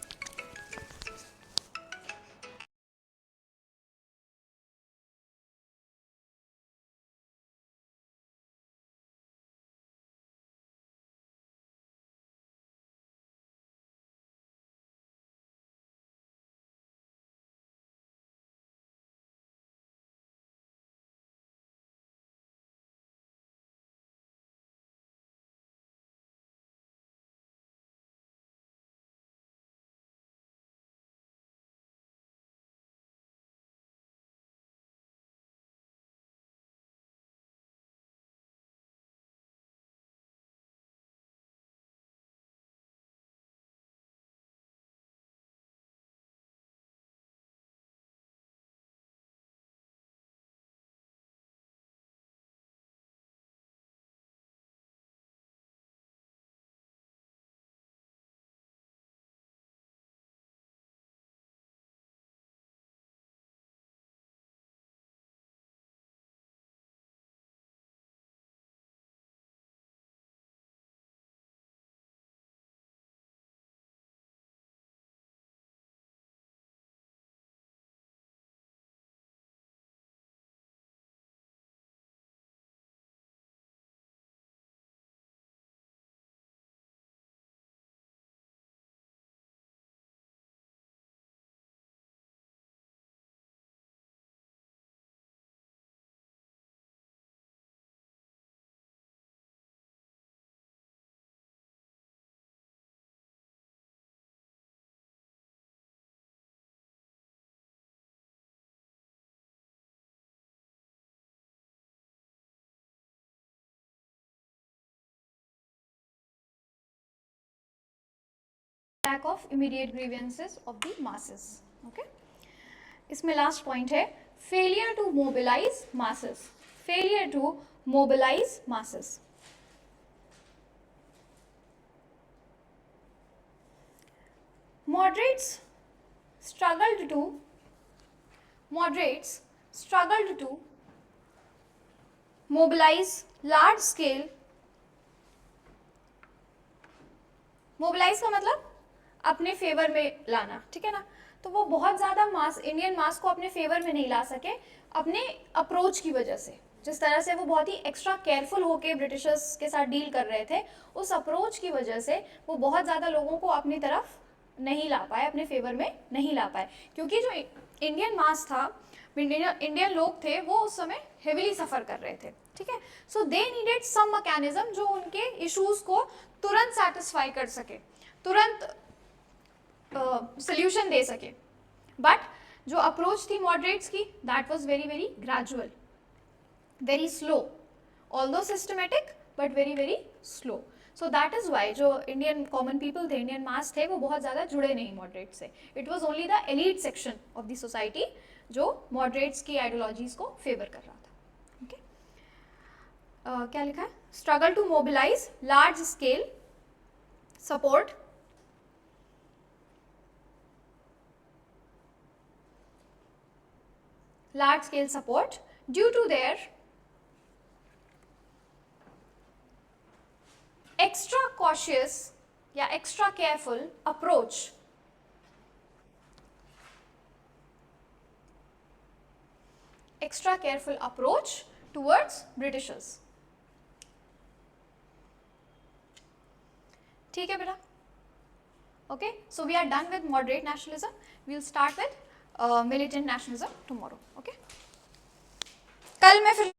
lack of immediate grievances of the masses. Okay, इसमें लास्ट पॉइंट है failure to mobilize masses. Failure to mobilize masses. Moderates struggled to mobilize large scale. Mobilize का मतलब अपने favour में लाना, ठीक है ना। तो वो बहुत ज़्यादा मास, इंडियन मास को अपने फेवर में नहीं ला सके अपने अप्रोच की वजह से। जिस तरह से वो बहुत ही एक्स्ट्रा केयरफुल होके ब्रिटिशर्स के साथ डील कर रहे थे, उस अप्रोच की वजह से वो बहुत ज़्यादा लोगों को अपनी तरफ नहीं ला पाए, अपने फेवर में नहीं ला पाए। क्योंकि जो इंडियन मास था, इंडियन लोग थे, वो उस समय हेविली सफ़र कर रहे थे, ठीक है। सो दे नीडेड सम मैकेनिज्म जो उनके इश्यूज़ को तुरंत सेटिस्फाई कर सके, तुरंत सोल्यूशन दे सके। बट जो अप्रोच थी मॉडरेट्स की, that was very very gradual, very slow, although systematic but very very slow. So that is why जो इंडियन कॉमन पीपल थे, इंडियन मास थे, वो बहुत ज़्यादा जुड़े नहीं मॉडरेट से। It was only the elite section of the society जो मॉडरेट्स की आइडियोलॉजीज को फेवर कर रहा था। ओके, क्या लिखा है? Struggle to mobilize large scale support due to their extra cautious या extra careful approach towards Britishers. ठीक है बेटा? Okay, so we are done with moderate nationalism. We will start with militant nationalism tomorrow. Okay, कल मैं फिर